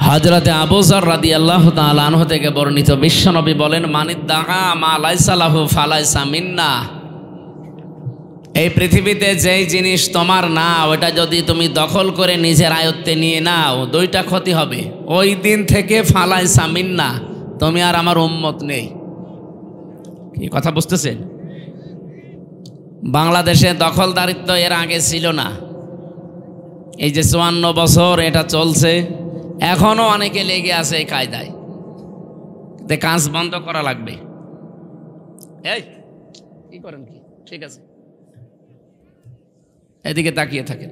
হযরতে আবু যর রাদিয়াল্লাহু তাআলা আনহু থেকে বর্ণিত, বিশ্বনবী বলেন, মানিদ্দাআ মা লাইসা লাহু ফালাইসা মিন্না। এই পৃথিবীতে যেই জিনিস তোমার না, ওটা যদি তুমি দখল করে নিজের আয়ত্তে নিয়ে নাও, দুইটা ক্ষতি হবে। ওই দিন থেকে ফালাইসা মিন্না, তুমি আর আমার উম্মত নেই। কি কথা বুঝতেছেন? বাংলাদেশে দখলদারিত্ব এর আগে ছিল না। এই যে ৫৪ বছর এটা চলছে, এখনো অনেকে লেগে আছে এই কায়দায়। কাজ বন্ধ করা লাগবে। এই কি করেন কি? ঠিক আছে, এদিকে তাকিয়ে থাকেন।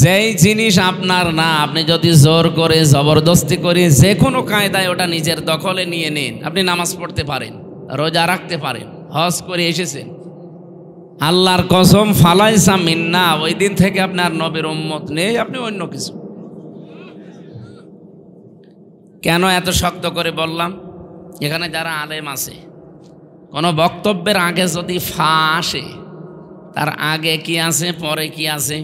যেই জিনিস আপনার না, আপনি যদি জোর করে জবরদস্তি করে যে কোনো কায়দায় ওটা নিজের দখলে নিয়ে নেন, আপনি নামাজ পড়তে পারেন, রোজা রাখতে পারেন, হজ করে এসেছেন, আল্লাহর কসম ফালাইসা মিন্না, ওই দিন থেকে আপনার নবীর উম্মত নেই, আপনি অন্য কিছু। কেন এত শক্ত করে বললাম? এখানে যারা আলেম আছে, কোনো বক্তব্যের আগে যদি ফা আসে, তার আগে কি আছে পরে কি আছে,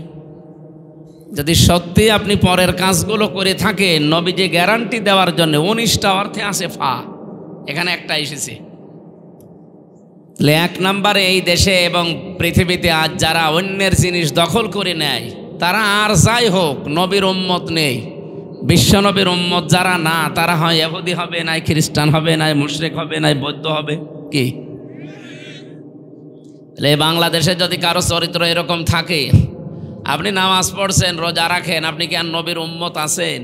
যদি সত্যি আপনি পরের কাজগুলো করে থাকেন, নবীজি গ্যারান্টি দেওয়ার জন্য 19টা অর্থে আছে ফা, এখানে একটা এসেছে। এক নম্বরে, এই দেশে এবং পৃথিবীতে আজ যারা অন্যের জিনিস দখল করে নেয়, তারা আর যাই হোক নবীর উম্মত নেই। বিশ্ব নবীর উম্মত যারা না, তারা হয় ইহুদি হবে, নাই খ্রিস্টান হবে, নাই মুশরিক হবে, নাই বৌদ্ধ হবে। কি বাংলাদেশে যদি কারো চরিত্র এরকম থাকে, আপনি নামাজ পড়ছেন, রোজা রাখেন, আপনি কি আর নবীর উম্মত আছেন?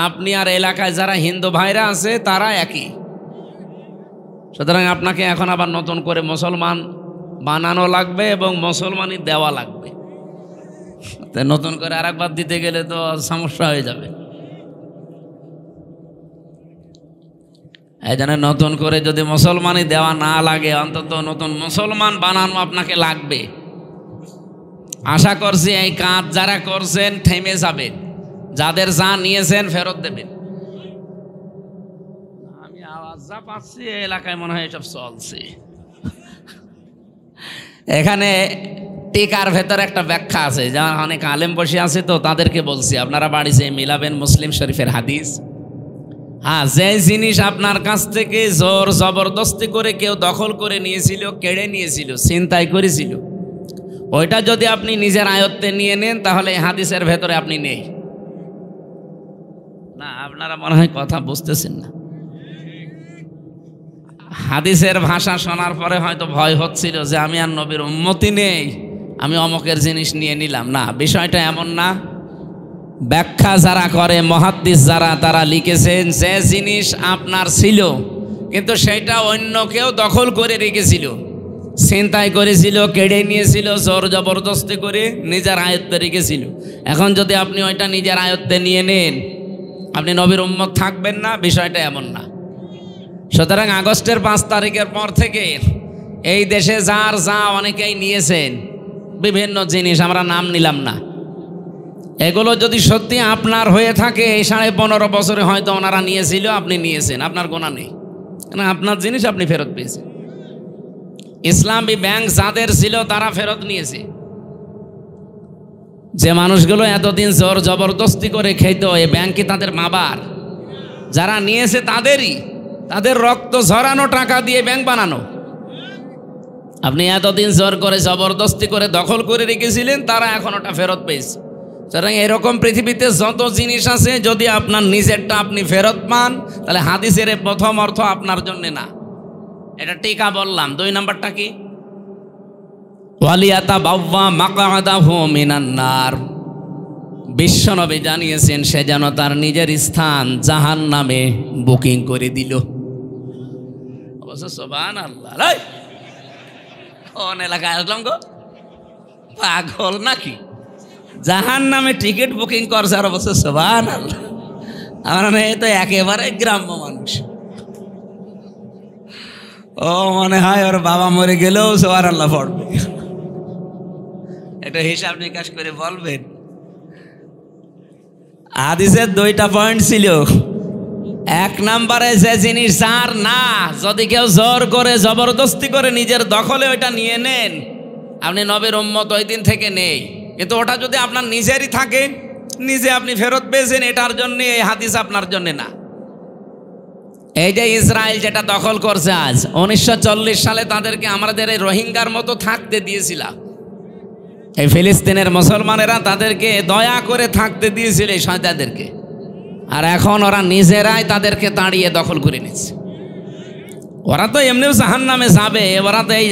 আপনি আর এলাকায় যারা হিন্দু ভাইরা আছে তারা একই। সুতরাং আপনাকে এখন আবার নতুন করে মুসলমান বানানো লাগবে এবং মুসলমানই দেওয়া লাগবে। নতুন করে আরেকবার দিতে গেলে তো সমস্যা হয়ে যাবে। এই জন্য নতুন করে যদি মুসলমানই দেওয়া না লাগে, অন্তত নতুন মুসলমান বানানো আপনাকে লাগবে। আশা করছি এই কাজ যারা করছেন থেমে যাবেন, যাদের যা নিয়েছেন ফেরত দেবেন। আমি আওয়াজ যা পাচ্ছি এই এলাকায় মনে হয় এসব চলছে। এখানে টিকার ভেতর একটা ব্যাখ্যা আছে, যারা অনেক আলেম বসে আছে, তো তাদেরকে বলছি, আপনারা বাড়িতে মিলাবেন মুসলিম শরীফের হাদিস। হ্যাঁ, যে জিনিস আপনার কাছ থেকে জোর জবরদস্তি করে কেউ দখল করে নিয়েছিল, কেড়ে নিয়েছিল, ছিনতাই করেছিল, ওইটা যদি আপনি নিজের আয়ত্তে নিয়ে নেন, তাহলে হাদিসের ভেতরে আপনি নেই। না, আপনারা মনে হয় কথা বুঝতেছেন না। হাদিসের ভাষা শোনার পরে হয়তো ভয় হচ্ছিল যে আমি আর নবীর উম্মতি নেই, আমি অমকের জিনিস নিয়ে নিলাম। না, বিষয়টা এমন না। ব্যাখ্যা যারা করে, মুহাদ্দিস যারা, তারা লিখেছেন যে জিনিস আপনার ছিল কিন্তু সেটা অন্য কেউ দখল করে রেখেছিল, ছিনতাই করেছিল, কেড়ে নিয়েছিল, জোর জবরদস্তি করে নিজের আয়ত্তে রেখেছিল। এখন যদি আপনি ওইটা নিজের আয়ত্তে নিয়ে নেন, আপনি নবীর উম্মত থাকবেন না, বিষয়টা এমন না। সুতরাং আগস্টের 5 তারিখের পর থেকে এই দেশে যার যা অনেকেই নিয়েছেন বিভিন্ন জিনিস, আমরা নাম নিলাম না, এগুলো যদি সত্যি আপনার হয়ে থাকে, এই 15.5 বছরে হয়তো ওনারা নিয়েছিল, আপনি নিয়েছেন, আপনার গোনা নেই, কারণ আপনার জিনিস আপনি ফেরত পেয়েছেন। ইসলামী ব্যাংক যাদের ছিল তারা ফেরত নিয়েছে। যে মানুষগুলো এতদিন জোর জবরদস্তি করে খেত, এই ব্যাংক কি তাদের মাবার? যারা নিয়েছে তাদেরই, তাদের রক্ত ঝরানো টাকা দিয়ে ব্যাংক বানানো। আপনি এতদিন জোর করে জবরদস্তি করে দখল করে রেখেছিলেন, তারা এখন ওটা ফেরত পেয়েছে। সুতরাং এরকম পৃথিবীতে যত জিনিস আছে, যদি আপনার নিজেরটা আপনি ফেরত পান, তাহলে হাদিসের প্রথম অর্থ আপনার জন্য না। এটা টিকা বললাম। 2 নাম্বারটা কি? ওয়ালিয়াতাবাওয়া মাকআদাহু মিনান নার। বিশ্বনবী জানিয়েছেন সে যেন তার নিজের স্থান জাহান্নামে বুকিং করে দিল। অবশ্য সুবহানাল্লাহ, কোন এলাকায় আসলাম গো, পাগল নাকি? জাহান্নামে টিকিট বুকিং করছে, আর অবশ্য সুবহানাল্লাহ। আমার মেয়ে তো একেবারে গ্রাম্য মানুষ, ও মনে হয় ওর বাবা মরে গেলেও সুবহানাল্লাহ পড়বে। এটা হিসাব নিকাশ করে বলবেন। হাদিসের 2টা পয়েন্ট ছিল। 1 নম্বরে, যে জিনিস যার না, যদি কেউ জোর করে জবরদস্তি করে নিজের দখলে ওইটা নিয়ে নেন, আপনি নবীর উম্মত ওই দিন থেকে নেই। কিন্তু ওটা যদি আপনার নিজেরই থাকে, নিজে আপনি ফেরত পেয়েছেন এটার জন্য এই হাদিস আপনার জন্য না। এই যে ইসরায়েল যেটা দখল করছে আজ, 1940 সালে তাদেরকে আমাদের এই রোহিঙ্গার মতো থাকতে দিয়েছিলাম। এই ফিলিস্তিনের মুসলমানেরা তাদেরকে দয়া করে থাকতে দিয়েছিল এই শয়তানদেরকে, আর এখন ওরা নিজেরাই তাদেরকে তাড়িয়ে দখল করে নিচ্ছে। ওরা তো এমনিও জাহান্নামে যাবে, ওরা তো এই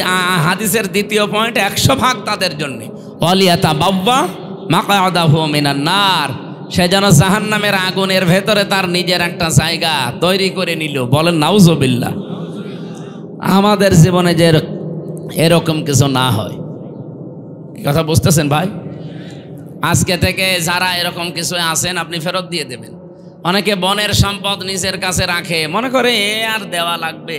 হাদিসের দ্বিতীয় পয়েন্ট 100% তাদের জন্য ওয়ালিয়াতা বাব্বা মাকআদাহু মিনান নার, সে যেন জাহান্নামের আগুনের ভেতরে তার নিজের একটা জায়গা তৈরি করে নিল। বলেন নাউজুবিল্লাহ। আমাদের জীবনে যে এরকম কিছু না হয়, কথা বুঝতেছেন ভাই? আজকে থেকে যারা এরকম কিছু আছেন আপনি ফেরত দিয়ে দেবেন। অনেকে বনের সম্পদ নিজের কাছে রাখে, মনে করে এ আর দেওয়া লাগবে।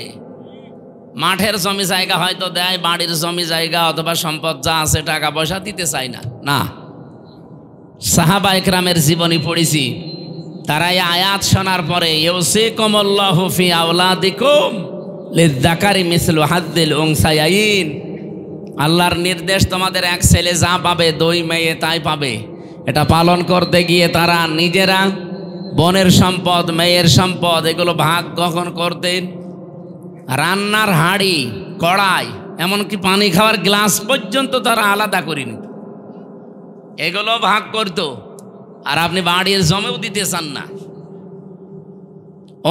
মাঠের জমি জায়গা হয়তো দেয়, বাড়ির জমি জায়গা অথবা সম্পদ যা আছে টাকা পয়সা দিতে চায় না। না, সাহাবা ইকরামের জীবনী পড়েছি, তারা এই আয়াত শোনার পরে ইউসিকুমুল্লাহু ফি আওলাদিকুম লিযযাকারি মিসলু হাজ্জিল উনসায়াইন, আল্লাহর নির্দেশ তোমাদের এক ছেলে যা পাবে 2 মেয়ে তাই পাবে। এটা পালন করতে গিয়ে তারা নিজেরা বনের সম্পদ, মেয়ের সম্পদ এগুলো ভাগ কখন করতেন? রান্নার হাঁড়ি, কড়াই, এমনকি পানি খাওয়ার গ্লাস পর্যন্ত তারা আলাদা করে নিত, এগুলো ভাগ করত। আর আপনি বাড়ির জমিও দিতে চান না।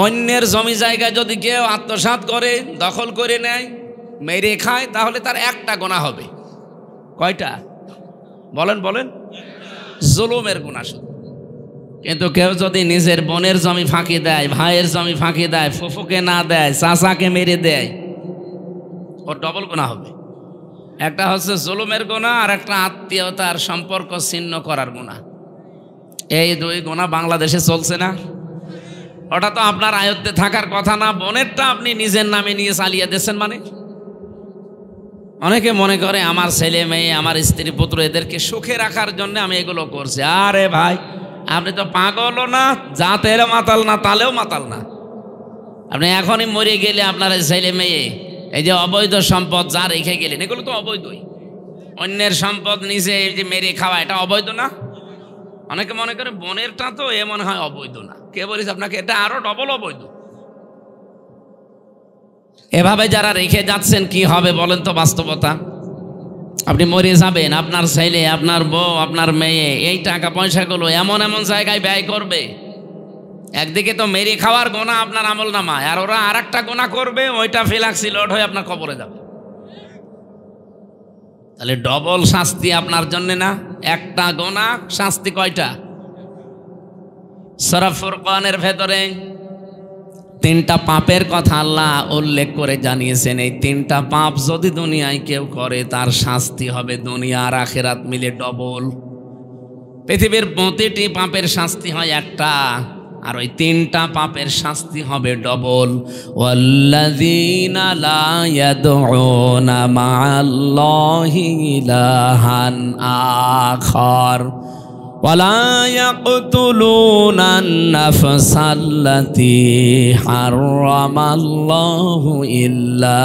অন্যের জমি জায়গা যদি কেউ আত্মসাৎ করে, দখল করে নেয়, মেরে খায়, তাহলে তার একটা গুনাহ হবে। কয়টা? বলেন বলেন। জুলুমের গুনাহ শুধু। কিন্তু কেউ যদি নিজের বোনের জমি ফাঁকি দেয়, ভাইয়ের জমি ফাঁকি দেয়, ফুফুকে না দেয়, চাচাকে মেরে দেয়, ওর ডবল গুনাহ হবে। একটা হচ্ছে জুলুমের গুনাহ, আর একটা আত্মীয়তার সম্পর্ক ছিন্ন করার গুনাহ। এই 2 গুনাহ বাংলাদেশে চলছে না। ওটা তো আপনার আয়ত্তে থাকার কথা না, বোনেরটা আপনি নিজের নামে নিয়ে চালিয়ে দিচ্ছেন। মানে অনেকে মনে করে আমার ছেলে মেয়ে, আমার স্ত্রী পুত্র এদেরকে সুখে রাখার জন্য আমি এগুলো করছি। আরে ভাই, আপনি তো পাগলও না, জাতের মাতাল না, তালেও মাতাল না। আপনি এখনই মরে গেলে আপনার ছেলে মেয়ে এই যে অবৈধ সম্পদ যা রেখে গেলেন, এগুলো তো অবৈধই। অন্যের সম্পদ নিজে এই যে মেরে খাওয়া, এটা অবৈধ না? অনেকে মনে করে বোনেরটা তো এ মনে হয় অবৈধ না। কে বলিস আপনাকে? এটা আরো ডবল অবৈধ। এভাবে যারা রেখে যাচ্ছেন কি হবে বলেন তো? বাস্তবতা, আপনি মরে যাবেন, আপনার ছেলে, আপনার বউ, আপনার মেয়ে এই টাকা পয়সাগুলো এমন এমন জায়গায় ব্যয় করবে। একদিকে তো মেরে খাওয়ার গোনা আপনার আমল নামায়, আর ওরা আর একটা গোনা করবে, ওইটা ফিলাক্সি লোড হয়ে আপনার কবরে যাবে। তাহলে ডবল শাস্তি আপনার জন্য না? একটা গোনা শাস্তি কয়টা? সূরা ফুরকানের ভেতরে 3টা পাপের কথা আল্লাহ উল্লেখ করে জানিয়েছেন। এই 3টা পাপ যদি দুনিয়ায় কেউ করে, তার শাস্তি হবে দুনিয়া আর আখিরাত মিলে ডবল। পৃথিবীর প্রতিটি পাপের শাস্তি হয় একটা, আর ওই 3টা পাপের শাস্তি হবে ডবল। ওয়াল্লাযীনা লা ইয়াদউনা মা'আল্লাহি ইলাহান আখার ওয়ালা ইয়াকতুলুনান নাফসাল্লাতী হারামাল্লাহু ইল্লা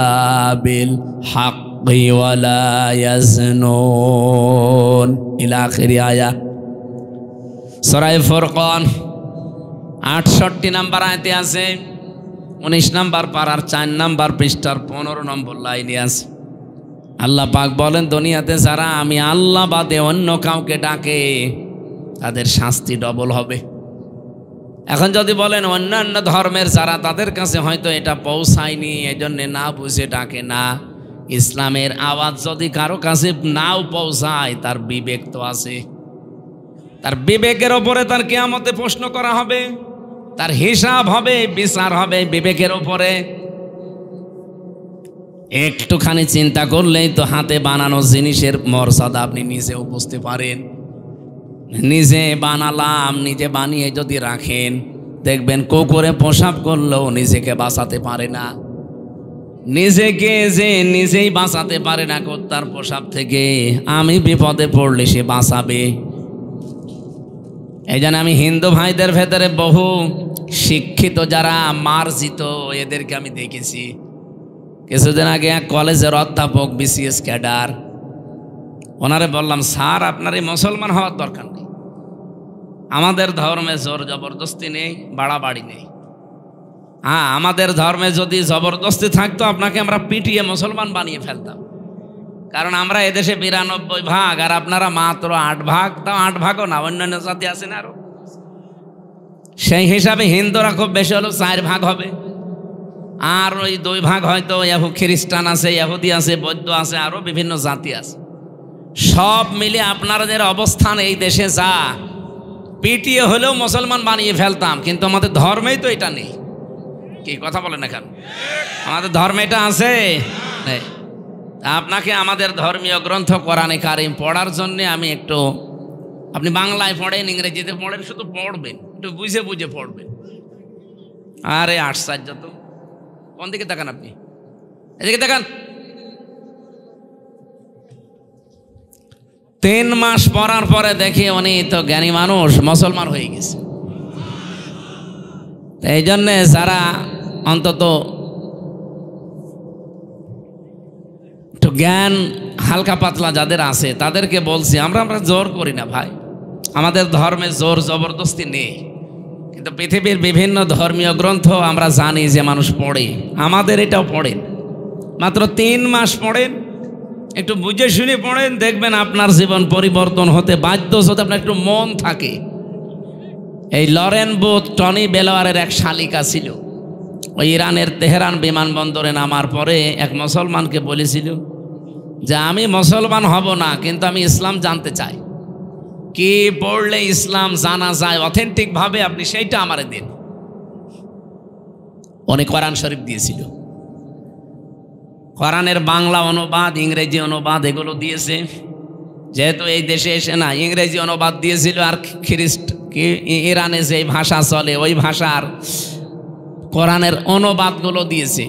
বিল হাক্কি ওয়ালা ইয়াজনুন ইলা আখিরি আয়াত। সূরা ফুরকান 68 নম্বর আয়াতে আছে, 19 নম্বর পারার 4 নম্বর পৃষ্ঠার 15 নম্বর লাইনে আছে। আল্লাহ পাক বলেন, দুনিয়াতে যারা আমি আল্লাহ বাদে অন্য কাউকে ডাকে তাদের শাস্তি ডবল হবে। এখন যদি বলেন অন্যান্য ধর্মের যারা, তাদের কাছে হয়তো এটা পৌঁছায়নি, এজন্য না বুঝে ডাকে না। ইসলামের আওয়াজ যদি কারো কাছে নাও পৌঁছায়, তার বিবেক তো আছে। তার বিবেকের ওপরে তার কিয়ামতে প্রশ্ন করা হবে, তার হিসাব হবে, বিচার হবে বিবেকের ওপরে। একটুখানি চিন্তা করলেই তো হাতে বানানো জিনিসের মর্যাদা আপনি নিজেও বুঝতে পারেন। নিজে বানালাম, নিজে বানিয়ে যদি রাখেন, দেখবেন কুকুরে প্রসাব করলেও নিজেকে বাঁচাতে পারে না। নিজেকে যে নিজেই বাঁচাতে পারে না কুত্তার প্রসাব থেকে, আমি বিপদে পড়লে সে বাঁচাবে। এই জন্য আমি হিন্দু ভাইদের ভেতরে বহু শিক্ষিত যারা মার্জিত, এদেরকে আমি দেখেছি। কিছুদিন আগে এক কলেজের অধ্যাপক, বিসিএস ক্যাডার, ওনারে বললাম, স্যার আপনার এই মুসলমান হওয়ার দরকার নেই, আমাদের ধর্মে জোর জবরদস্তি নেই, বাড়াবাড়ি নেই। হ্যাঁ, আমাদের ধর্মে যদি জবরদস্তি থাকতো আপনাকে আমরা পিটিয়ে মুসলমান বানিয়ে ফেলতাম। কারণ আমরা এদেশে 92 ভাগ আর আপনারা মাত্র 8 ভাগ, তাও 8 ভাগও না, অন্যান্য জাতি আছে না আরো। সেই হিসাবে হিন্দুরা খুব বেশি হলো 4 ভাগ হবে, আর ওই 2 ভাগ হয়তো খ্রিস্টান আছে, ইহুদি আছে, বৌদ্ধ আছে, আরো বিভিন্ন জাতি আছে। সব মিলে আপনাদের অবস্থান এই দেশে যা, পিটিয়ে হলেও মুসলমান বানিয়ে ফেলতাম। কিন্তু আমাদের ধর্মেই তো এটা নেই। কি কথা বলেন এখন? আমাদের ধর্মে এটা আছে নেই। আপনাকে আমাদের ধর্মীয় গ্রন্থ কোরআনে কারিম পড়ার জন্য আমি একটু, আপনি বাংলায় পড়েন, ইংরেজিতে পড়েন, শুধু পড়বেন, একটু বুঝে বুঝে পড়বেন। আরে আশ্চর্য তো! কোন দিকে তাকান আপনি? এদিকে তাকান। 3 মাস পড়ার পরে দেখি উনি তো জ্ঞানী মানুষ, মুসলমান হয়ে গেছে। এই জন্যে যারা অন্তত একটু জ্ঞান হালকা পাতলা যাদের আছে তাদেরকে বলছি, আমরা জোর করি না ভাই, আমাদের ধর্মে জোর জবরদস্তি নেই। কিন্তু পৃথিবীর বিভিন্ন ধর্মীয় গ্রন্থ আমরা জানি যে মানুষ পড়ে, আমাদের এটাও পড়েন। মাত্র 3 মাস পড়েন, একটু বুঝে শুনে পড়েন, দেখবেন আপনার জীবন পরিবর্তন হতে বাধ্য, যদি আপনার একটু মন থাকে। এই লরেন বুথ টনি বেলোয়ারের এক শালিকা ছিল, ওই ইরানের তেহরান বিমানবন্দরে নামার পরে এক মুসলমানকে বলেছিল যে আমি মুসলমান হব না, কিন্তু আমি ইসলাম জানতে চাই। কি পড়লে ইসলাম জানা যায় অথেন্টিক ভাবে, আপনি সেইটা আমারে দিন। উনি কোরআন শরীফ দিয়েছিল, কোরআনের বাংলা অনুবাদ, ইংরেজি অনুবাদ এগুলো দিয়েছে। যেহেতু এই দেশে এসে না, ইংরেজি অনুবাদ দিয়েছিল, আর ইরানে যে ভাষা চলে ওই ভাষার কোরআনের অনুবাদগুলো দিয়েছে,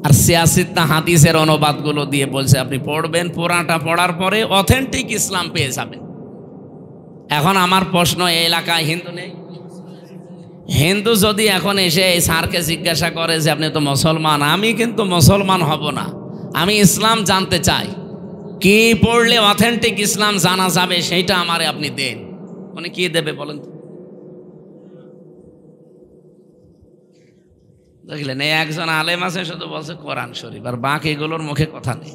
আর সিয়াসিত্তা হাদিসের অনুবাদগুলো দিয়ে বলছে আপনি পড়বেন, পুরাটা পড়ার পরে অথেন্টিক ইসলাম পেয়ে যাবেন। এখন আমার প্রশ্ন, এই এলাকায় হিন্দু নেই? হিন্দু যদি এখন এসে এই স্যারকে জিজ্ঞাসা করে যে আপনি তো মুসলমান, আমি কিন্তু মুসলমান হব না, আমি ইসলাম জানতে চাই, কি পড়লে অথেন্টিক ইসলাম জানা যাবে সেইটা আমারে আপনি দেন, উনি কি দেবে বলেন তো? দেখলেন, এই একজন আলেম আছে শুধু বলছে কোরআন শরীফ, আর বাকিগুলোর মুখে কথা নেই।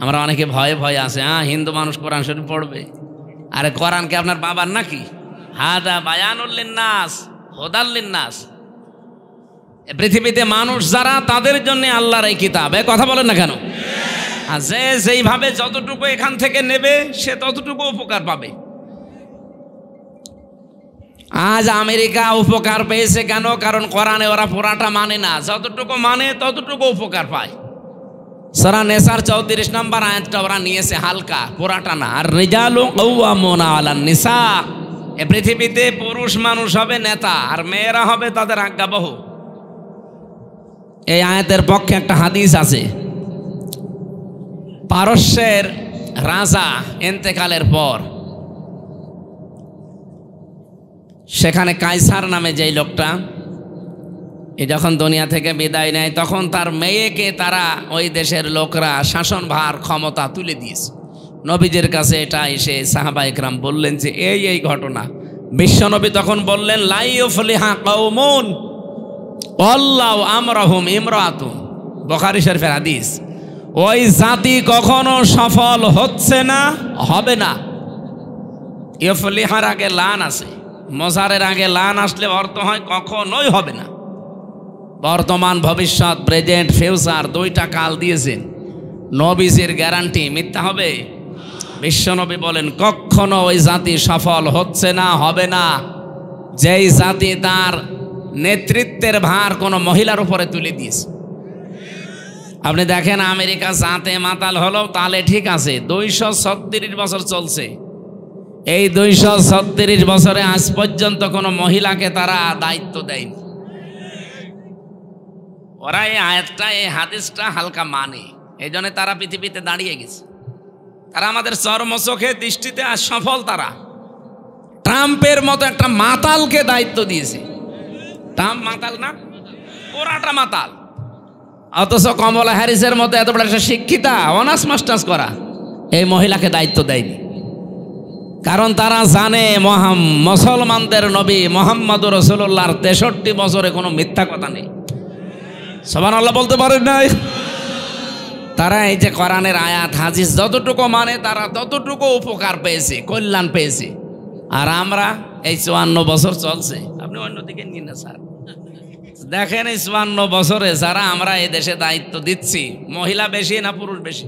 আমরা অনেকে ভয়ে ভয়ে আছে, হ্যাঁ হিন্দু মানুষ কোরআন শরীফ পড়বে। আরে কোরআন কি আপনার বাবার নাকি? হাদা বায়ানুল লিন্নাস হুদাল লিন্নাস। পৃথিবীতে মানুষ যারা, তাদের জন্য আল্লাহর এই কিতাব। কথা বলেন না কেন? আর যে যেইভাবে যতটুকু এখান থেকে নেবে সে ততটুকু উপকার পাবে। আজ আমেরিকা উপকার পেয়েছে কেন? কারণ কোরআনে ওরা পুরাটা মানে না, যতটুকু মানে ততটুকু উপকার পায়। সূরা নেসার 34 নম্বর আয়াতটা ওরা নিয়েছে হালকা, পুরাটা না। আর রিজালু কাওয়ামুনা আলান নিসা, এ পৃথিবীতে পুরুষ মানুষ হবে নেতা, আর মেয়েরা হবে তাদের আজ্ঞাবহ। এই আয়াতের পক্ষে একটা হাদিস আছে। পারস্যের রাজা ইন্তেকালের পর সেখানে কায়সার নামে যেই লোকটা, যখন দুনিয়া থেকে বিদায় নেয়, তখন তার মেয়েকে তারা ওই দেশের লোকরা শাসনভার ক্ষমতা তুলে দিয়েছে। নবীজির কাছে এটা এসে সাহাবা ইকরাম বললেন যে এই ঘটনা। বিশ্বনবী তখন বললেন, লা ইউফলিহা কওমুন আল্লাহু আমরাহুম ইমরাতুন, বুখারী শরীফের হাদিস। ওই জাতি কখনো সফল হচ্ছে না, হবে না। ইউফলিহার আগে লান আছে, মজারের আগে লান আসলে অর্থ হয় কখনোই হবে না। বর্তমান, ভবিষ্যৎ, প্রেজেন্ট, ফিউচার, 2টা কাল দিয়েছেন। নবীজির গ্যারান্টি মিথ্যা হবে? বিশ্বনবী বলেন কখনো ওই জাতি সফল হচ্ছে না, হবে না, যেই জাতি তার নেতৃত্বের ভার কোনো মহিলার উপরে তুলে দিয়েছে। আপনি দেখেন, আমেরিকা জাতে মাতাল হলো তাহলে ঠিক আছে, 236 বছর চলছে। এই 236 বছরে আজ পর্যন্ত কোনো মহিলাকে তারা দায়িত্ব দেয়নি। ওরা এই আয়াতটা, এই হাদিসটা হালকা মানে, এই জন্য তারা পৃথিবীতে দাঁড়িয়ে গেছে। তারা আমাদের চর্মচোখে দৃষ্টিতে আজ সফল। তারা ট্রাম্পের মতো একটা মাতালকে দায়িত্ব দিয়েছে। ট্রাম্প মাতাল না? পুরাটা মাতাল। অথচ কমলা হ্যারিসের মতো এত বড় একটা শিক্ষিতা, অনার্স মাস্টার্স করা, এই মহিলাকে দায়িত্ব দেয়নি। কারণ তারা জানে মুসলমানদের নবী মুহাম্মদুর রাসূলুল্লাহর 63 বছরে কোনো মিথ্যা কথা নেই। সুবহানাল্লাহ বলতে পারেন নাই? তারা এই যে কোরআনের আয়াত হাদিস যতটুকু মানে তারা ততটুকু উপকার পেয়েছে, কল্যাণ পেয়েছে। আর আমরা এই 54 বছর চলছে, আপনি অন্যদিকে নিন না স্যার, দেখেন এই 54 বছরে যারা আমরা এই দেশে দায়িত্ব দিচ্ছি, মহিলা বেশি না পুরুষ বেশি?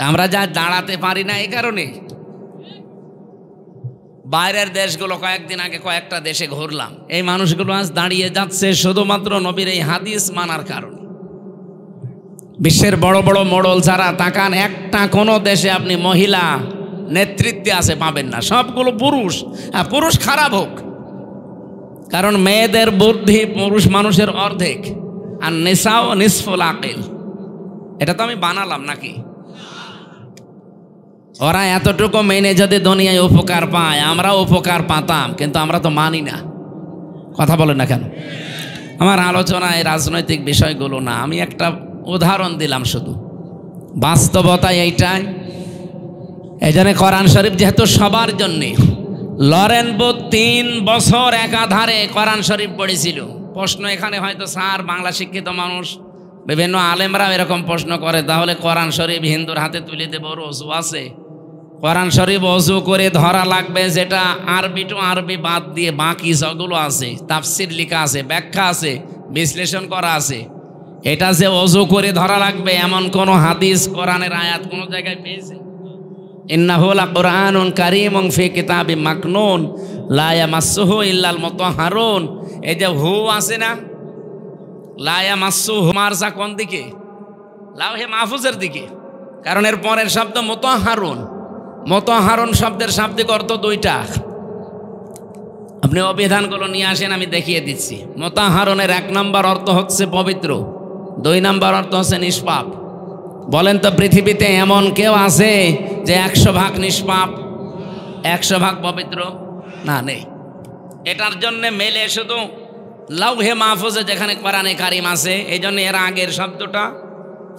আমরা যা দাঁড়াতে পারি না এই কারণে। বাইরের দেশগুলো কয়েকদিন আগে কয়েকটা দেশে ঘুরলাম, এই মানুষগুলো আজ দাঁড়িয়ে যাচ্ছে শুধুমাত্র নবীর এই হাদিস মানার কারণে। বিশ্বের বড় বড় মডেল যারা তাকান, একটা কোনো দেশে আপনি মহিলা নেতৃত্বে আছে পাবেন না, সবগুলো পুরুষ। পুরুষ খারাপ হোক, কারণ মেয়েদের বুদ্ধি পুরুষ মানুষের অর্ধেক, আর নিসাও নিসফুল আকিল। এটা তো আমি বানালাম নাকি? ওরা এতটুকু মেনে যদি দুনিয়ায় উপকার পায়, আমরা উপকার পাতাম, কিন্তু আমরা তো মানি না। কথা বলেন না কেন? আমার আলোচনায় রাজনৈতিক বিষয়গুলো না, আমি একটা উদাহরণ দিলাম শুধু, বাস্তবতায় এইটাই। এই জন্য কোরআন শরীফ যেহেতু সবার জন্যে, লরেন বুথ 3 বছর একাধারে কোরআন শরীফ পড়েছিল। প্রশ্ন এখানে হয়তো স্যার বাংলা শিক্ষিত মানুষ, বিভিন্ন আলেমরা এরকম প্রশ্ন করে, তাহলে কোরআন শরীফ হিন্দুর হাতে তুলে দেব, অজু আছে? কোরআন শরীফ অজু করে ধরা লাগবে, যেটা আরবি টু আরবি বাদ দিয়ে বাকি যেগুলো আছে, তাফসির লেখা আছে, ব্যাখ্যা আছে, বিশ্লেষণ করা আছে, এটা যে অজু করে ধরা লাগবে এমন কোন হাদিস কোরআনের আয়াত কোন জায়গায় পেয়েছে? ইন্নাহু লাকুরআনুন কারীমুন ফি কিতাবিম মাকনুন লা ইয়ামাসসুহু ইল্লাল মুতাহহারুন। এই যে হু আছে না, লা ইয়ামাসসুহু, মারজা কোন দিকে? লাওহে মাহফুজের দিকে, কারণ এর পরের শব্দ মুতাহহারুন। মুতাহহারুন শব্দের শাব্দিক অর্থ 2টা। আপনি অভিধানগুলো নিয়ে আসেন, আমি দেখিয়ে দিচ্ছি। মুতাহহারুনের 1 নম্বর অর্থ হচ্ছে পবিত্র, 2 নম্বর অর্থ হচ্ছে নিষ্পাপ। বলেন তো পৃথিবীতে এমন কেউ আছে যে 100% নিষ্পাপ, 100% পবিত্র? না, নেই। এটার জন্য মেলে শুধু লাউহে মাহফুজে যেখানে কোরআনে কারিম আছে, এই জন্য এর আগের শব্দটা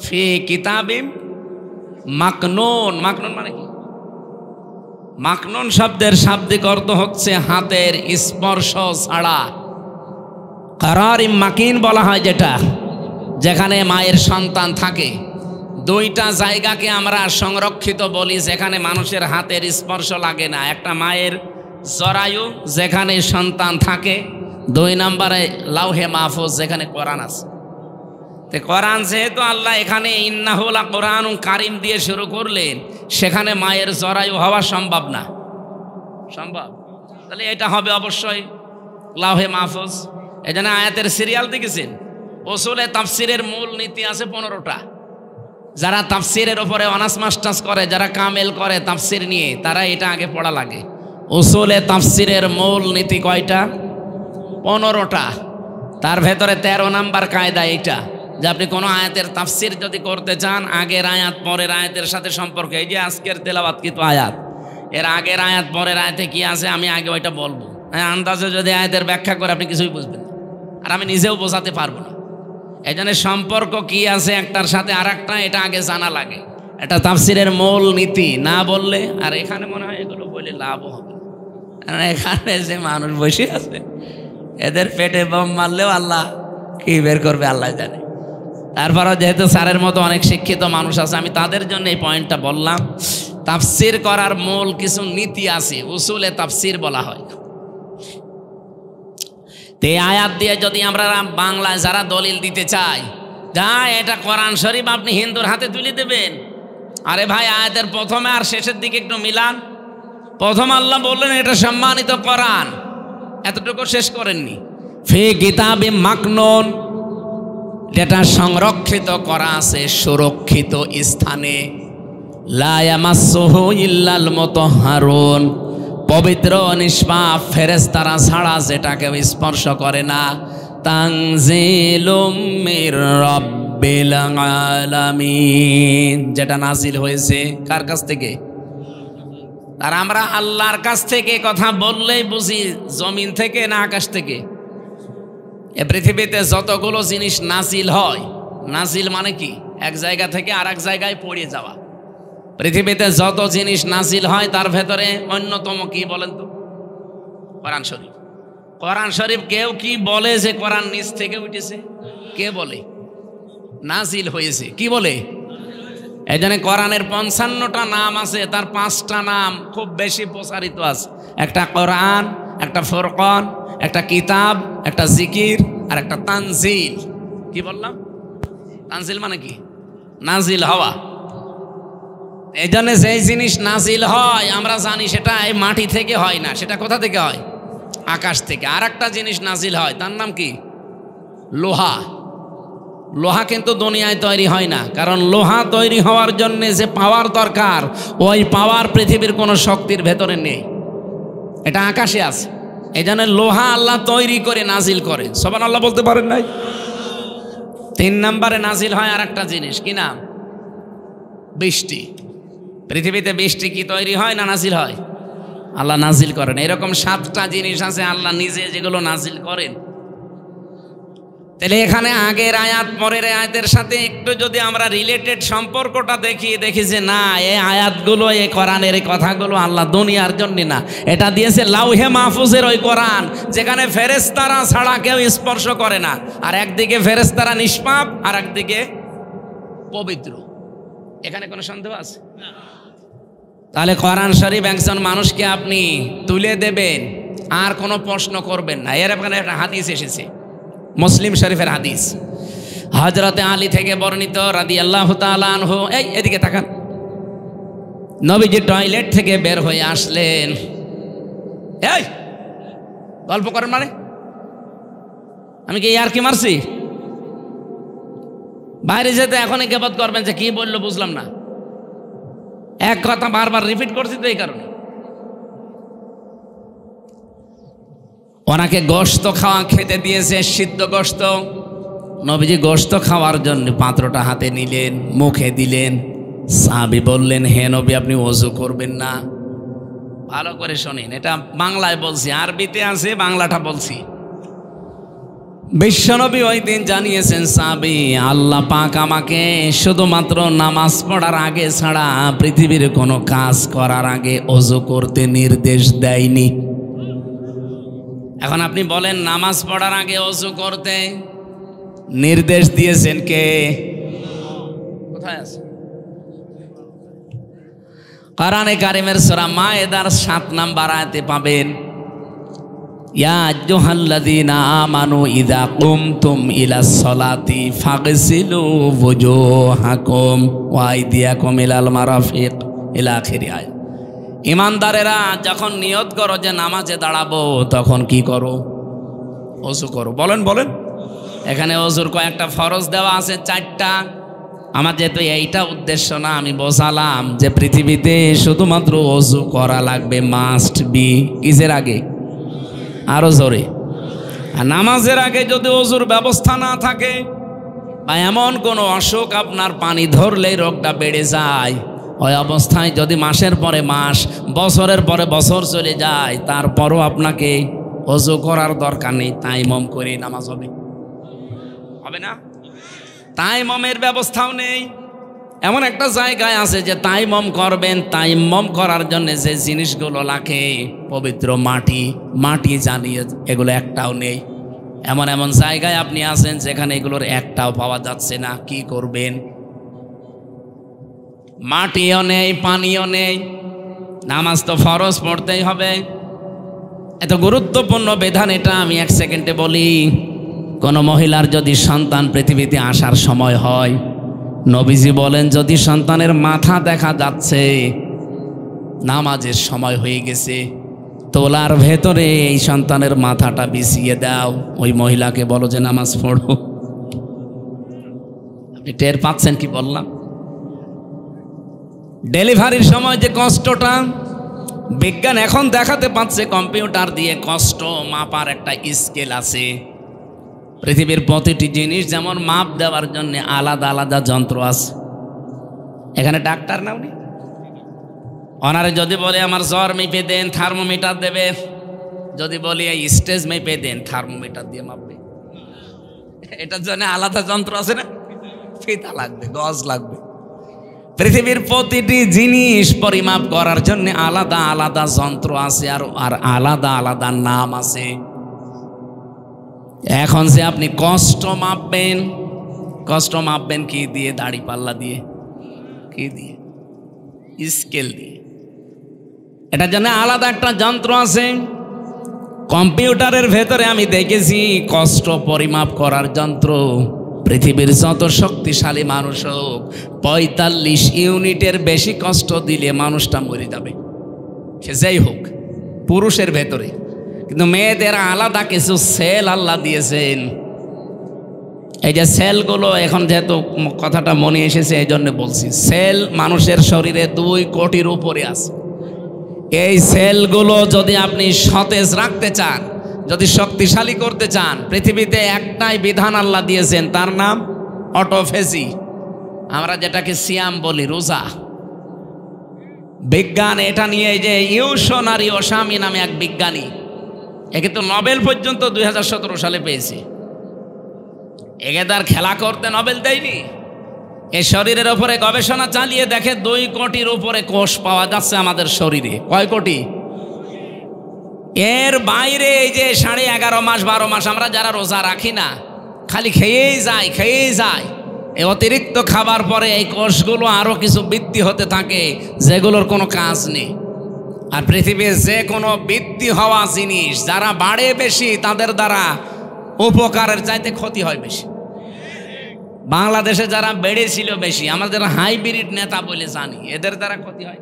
ফি কিতাবিম মাকনুন। মাকনুন মানে কি? মাকনুন শব্দের শাব্দিক অর্থ হচ্ছে হাতের স্পর্শ ছাড়া। কারারিম মাকিন বলা হয় যেটা, যেখানে মায়ের সন্তান থাকে। 2টা জায়গাকে আমরা সংরক্ষিত বলি, যেখানে মানুষের হাতের স্পর্শ লাগে না। একটা মায়ের জরায়ু, যেখানে সন্তান থাকে। 2 নম্বরে লাউহে মাহফুজ, যেখানে কোরআন আছে। তো কোরআন যেহেতু আল্লাহ এখানে ইন্নাহু লাকুরআনুন কারীম দিয়ে শুরু করলেন, সেখানে মায়ের জরায়ু হওয়া সম্ভব না। সম্ভব? তাহলে এটা হবে অবশ্যই লাউহে মাহফুজ। এই জন্য আয়াতের সিরিয়াল দেখেছেন, উসুলে তাফসিরের মূল নীতি আছে 15টা। যারা তাফসিরের উপরে অনার্স মাস্টার্স করে, যারা কামেল করে তাফসির নিয়ে, তারা এটা আগে পড়া লাগে। উসুলে তাফসিরের মূল নীতি কয়টা? 15টা। তার ভেতরে 13 নাম্বার কায়দা এইটা, যে আপনি কোনো আয়াতের তাফসির যদি করতে চান, আগের আয়াত পরের আয়াতের সাথে সম্পর্ক। এই যে আজকের তেলাওয়াতকৃত আয়াত, এর আগের আয়াত পরের আয়াতে কি আছে আমি আগে ওইটা বলবো। আন্দাজে যদি আয়াতের ব্যাখ্যা করে আপনি কিছুই বুঝবেন না, আর আমি নিজেও বোঝাতে পারবো না। এই জন্য সম্পর্ক কি আছে একটার সাথে আর একটা, এটা আগে জানা লাগে। এটা তাফসিরের মূল নীতি। না বললে, আর এখানে মনে হয় এগুলো বলে লাভও হবে না, কারণ এখানে যে মানুষ বসে আছে, এদের পেটে বোম মারলেও আল্লাহ কি বের করবে আল্লাহ জানে। তারপরও যেহেতু স্যারের মতো অনেক শিক্ষিত মানুষ আছে, আমি তাদের জন্য এই পয়েন্টটা বললাম। তাফসির করার মূল কিছু নীতি আছে, উসুলে তাফসির বলা হয়। তে আয়াত দিয়ে যদি আমরা বাংলায় যারা দলিল দিতে চাই, যা এটা কোরআন শরীফ আপনি হিন্দুর হাতে তুলে দেবেন, আরে ভাই আয়াতের প্রথমে আর শেষের দিকে একটু মিলান। প্রথম আল্লাহ বললেন এটা সম্মানিত কোরআন, এতটুকু শেষ করেননি। ফি কিতাবিম মাকনুন, যেটা সংরক্ষিত করা আছে সুরক্ষিত স্থানে। লা ইয়ামাসসুহু ইল্লাল মুতাহহারুন, পবিত্র নিষ্পাপ ফেরেশতারা ছাড়া যেটাকে স্পর্শ করে না। তানজিলুম মির রাব্বিল আলামিন, যেটা নাজিল হয়েছে কার কাছ থেকে? আর আমরা আল্লাহর কাছ থেকে কথা বললেই বুঝি জমিন থেকে না আকাশ থেকে? এ পৃথিবীতে যতগুলো জিনিস নাজিল হয়, নাজিল মানে কি? এক জায়গা থেকে আর এক জায়গায় পড়ে যাওয়া। পৃথিবীতে যত জিনিস নাজিল হয় তার ভেতরে অন্যতম কি বলেন তো? কোরআন শরীফ। কোরআন শরীফ কেউ কি বলে যে কোরআন নিচ থেকে উঠেছে? কে বলে? নাজিল হয়েছে। কি বলে? এই জন্য কোরআনের 55টা নাম আছে, তার 5টা নাম খুব বেশি প্রচারিত আছে। একটা কোরআন, একটা ফুরকান, একটা কিতাব, একটা জিকির, আর একটা তানজিল। কি বললাম? তানজিল মানে কি? নাজিল হওয়া। এই জন্য যেই জিনিস নাজিল হয় আমরা জানি সেটা এই মাটি থেকে হয় না, সেটা কোথা থেকে হয়? আকাশ থেকে। আর একটা জিনিস নাজিল হয়, তার নাম কি? লোহা। লোহা কিন্তু দুনিয়ায় তৈরি হয় না, কারণ লোহা তৈরি হওয়ার জন্য যে পাওয়ার দরকার, ওই পাওয়ার পৃথিবীর কোনো শক্তির ভেতরে নেই, এটা আকাশে আছে। এই জন্য লোহা আল্লাহ তৈরি করে নাজিল করে। সুবহানাল্লাহ বলতে পারেন নাই? 3 নম্বরে নাজিল হয় আর একটা জিনিস, কি নাম? বৃষ্টি। পৃথিবীতে বৃষ্টি কি তৈরি হয় না নাজিল হয়? আল্লাহ নাজিল করেন। এরকম 7টা জিনিস আছে আল্লাহ নিজে যেগুলো নাজিল করেন। তাহলে এখানে আগের আয়াত পরের আয়াতের সাথে একটু যদি আমরা রিলেটেড সম্পর্কটা দেখি যে না, এই আয়াতগুলো, এই কোরআনের এই কথাগুলো আল্লাহ দুনিয়ার জন্য না, এটা দিয়েছে লাউহে মাহফুজের ওই কোরআন, যেখানে ফেরেশতারা ছাড়া কেউ স্পর্শ করে না। আর একদিকে ফেরেশতারা নিষ্পাপ, আর একদিকে পবিত্র। এখানে কোনো সন্দেহ আছে? তাহলে কোরআন শরীফ একজন মানুষকে আপনি তুলে দেবেন, আর কোনো প্রশ্ন করবেন না। এর এখানে একটা হাদিস এসেছে, মুসলিম শরীফের হাদিস, হযরতে আলী থেকে বর্ণিত রাদিয়াল্লাহু তাআলা আনহু। এদিকে তাকান। নবীজি টয়লেট থেকে বের হয়ে আসলেন। এই গল্প করেন মানে? আমি কি আর কি মারছি? বাইরে যেতে এখনই গিবত করবেন যে কি বললো বুঝলাম না, এক কথা বারবার রিপিট করছি তো এই কারণে। ওনাকে গোশত খেতে দিয়েছে, সিদ্ধ গোশত। নবীজি গোশত খাওয়ার জন্য পাত্রটা হাতে নিলেন, মুখে দিলেন। সাহাবী বললেন, হে নবী, আপনি ওযু করবেন না? ভালো করে শোনেন, এটা বাংলায় বলছি, আরবিতে আছে, বাংলাটা বলছি। বিশ্বনবী ওই দিন জানিয়েছেন, সাহাবী, আল্লাহ পাক আমাকে শুধুমাত্র নামাজ পড়ার আগে ছাড়া পৃথিবীর কোনো কাজ করার আগে ওযু করতে নির্দেশ দেয়নি। এখন আপনি বলেন, নামাজ পড়ার আগে ওযু করতে নির্দেশ দিয়েছেন কে? কোথায় আছে? কোরআনে কারিমের সূরা মায়েদার 7 নম্বর আয়াতে পাবেন, ইয়া আইয়ুহাল্লাযীনা আমানু ইযা কুমতুম ইলাস সালাতি ফাগসিলু ওয়ুজুহাকুম ওয়া আইদিয়াকুম ইলাল মারাফিক ইলা আখিরি আয়াত। ইমানদারেরা যখন নিয়ত করো যে নামাজে দাঁড়াবো, তখন কি করো? ওযু করো। বলেন বলেন। এখানে ওযুর কয়েকটা ফরজ দেওয়া আছে, 4টা। আমার যেহেতু এইটা উদ্দেশ্য না, আমি বোঝালাম যে পৃথিবীতে শুধুমাত্র ওযু করা লাগবে, মাস্ট বি। কিসের আগে? আরো জোরে। আর নামাজের আগে যদি ওযুর ব্যবস্থা না থাকে, বা এমন কোনো অসুখ আপনার পানি ধরলেই রোগটা বেড়ে যায়, ওই অবস্থায় যদি মাসের পরে মাস, বছরের পরে বছর চলে যায়, তারপরও আপনাকে ওযু করার দরকার নেই, তাইমম করে নামাজ হবে। হবে না? তাইমমের ব্যবস্থাও নেই। এমন একটা জায়গায় আছে যে তাইমম করবেন, তাইমম করার জন্য যে জিনিসগুলো লাগে, পবিত্র মাটি জানিয়ে, এগুলো একটাও নেই। এমন এমন জায়গায় আপনি আছেন যেখানে এগুলোর একটাও পাওয়া যাচ্ছে না। কি করবেন? মাটিও নেই, পানিও নেই, নামাজ তো ফরজ পড়তেই হবে। এত গুরুত্বপূর্ণ বিধান এটা আমি 1 সেকেন্ডে বলি। কোনো মহিলার যদি সন্তান পৃথিবীতে আসার সময় হয়, নবীজি বলেন, যদি সন্তানের মাথা দেখা যাচ্ছে, নামাজের সময় হয়ে গেছে, তোলার ভেতরে এই সন্তানের মাথাটা বিছিয়ে দাও, ওই মহিলাকে বলো যে নামাজ পড়ো। আপনি টের পাচ্ছেন কি বললাম? ডেলিভারির সময় যে কষ্টটা, বিজ্ঞান এখন দেখাতে পাচ্ছে কম্পিউটার দিয়ে কষ্ট মাপার একটা স্কেল আছে। পৃথিবীর প্রতিটি জিনিস যেমন মাপ দেওয়ার জন্য আলাদা আলাদা যন্ত্র আছে। এখানে ডাক্তার না উনি, ওনারে যদি বলে আমার জ্বর মেপে দেন, থার্মোমিটার দেবে। যদি বলি এই স্টেজ মেপে দেন, থার্মোমিটার দিয়ে মাপবে। এটার জন্য আলাদা যন্ত্র আছে না, ফিতা লাগবে, গজ লাগবে। পৃথিবীর প্রতিটি জিনিস পরিমাপ করার জন্য আলাদা আলাদা যন্ত্র আছে আর আলাদা আলাদা নাম আছে। এখন যে আপনি কষ্ট মাপবেন কি দিয়ে? দাড়ি পাল্লা দিয়ে, কি দিয়ে? স্কেল দিয়ে। এটার জন্য আলাদা একটা যন্ত্র আছে। কম্পিউটারের ভেতরে আমি দেখেছি কষ্ট পরিমাপ করার যন্ত্র। পৃথিবীর যত শক্তিশালী মানুষ হোক ৪৫ ইউনিটের বেশি কষ্ট দিলে মানুষটা মরে যাবে, সে যাই হোক, পুরুষের ভেতরে। কিন্তু মেয়েদের আলাদা কিছু সেল আল্লাহ দিয়েছেন। এই যে সেলগুলো, এখন যেহেতু কথাটা মনে এসেছে এই জন্য বলছি, সেল মানুষের শরীরে ২ কোটির উপরে আছে। এই সেলগুলো যদি আপনি সতেজ রাখতে চান, যদি শক্তিশালী করতে চান, পৃথিবীতে একটাই বিধান আল্লাহ দিয়েছেন, তার নাম অটোফেজি। আমরা যেটাকে সিয়াম বলি, রোজা। বিজ্ঞান এটা নিয়ে, এই যে ইউশনারি ওসামি নামে এক বিজ্ঞানী, একে তো নোবেল পর্যন্ত ২০১৭ সালে পেয়েছে। একে তার খেলা করতে নোবেল দেয়নি। এই শরীরের উপরে গবেষণা চালিয়ে দেখে ২ কোটির উপরে কোষ পাওয়া যাচ্ছে আমাদের শরীরে। কয় কোটি? এর বাইরে এই যে 11.5 মাস 12 মাস আমরা যারা রোজা রাখি না, খালি খেয়েই যায়। এই অতিরিক্ত খাবার পরে এই কোষগুলো আরো কিছু বৃদ্ধি হতে থাকে যেগুলোর কোনো কাজ নেই। আর পৃথিবীর যে কোনো বৃদ্ধি হওয়া জিনিস যারা বাড়ে বেশি, তাদের দ্বারা উপকারের চাইতে ক্ষতি হয় বেশি। বাংলাদেশে যারা বেড়েছিল বেশি, আমাদের হাইব্রিড নেতা বলে জানি, এদের দ্বারা ক্ষতি হয়।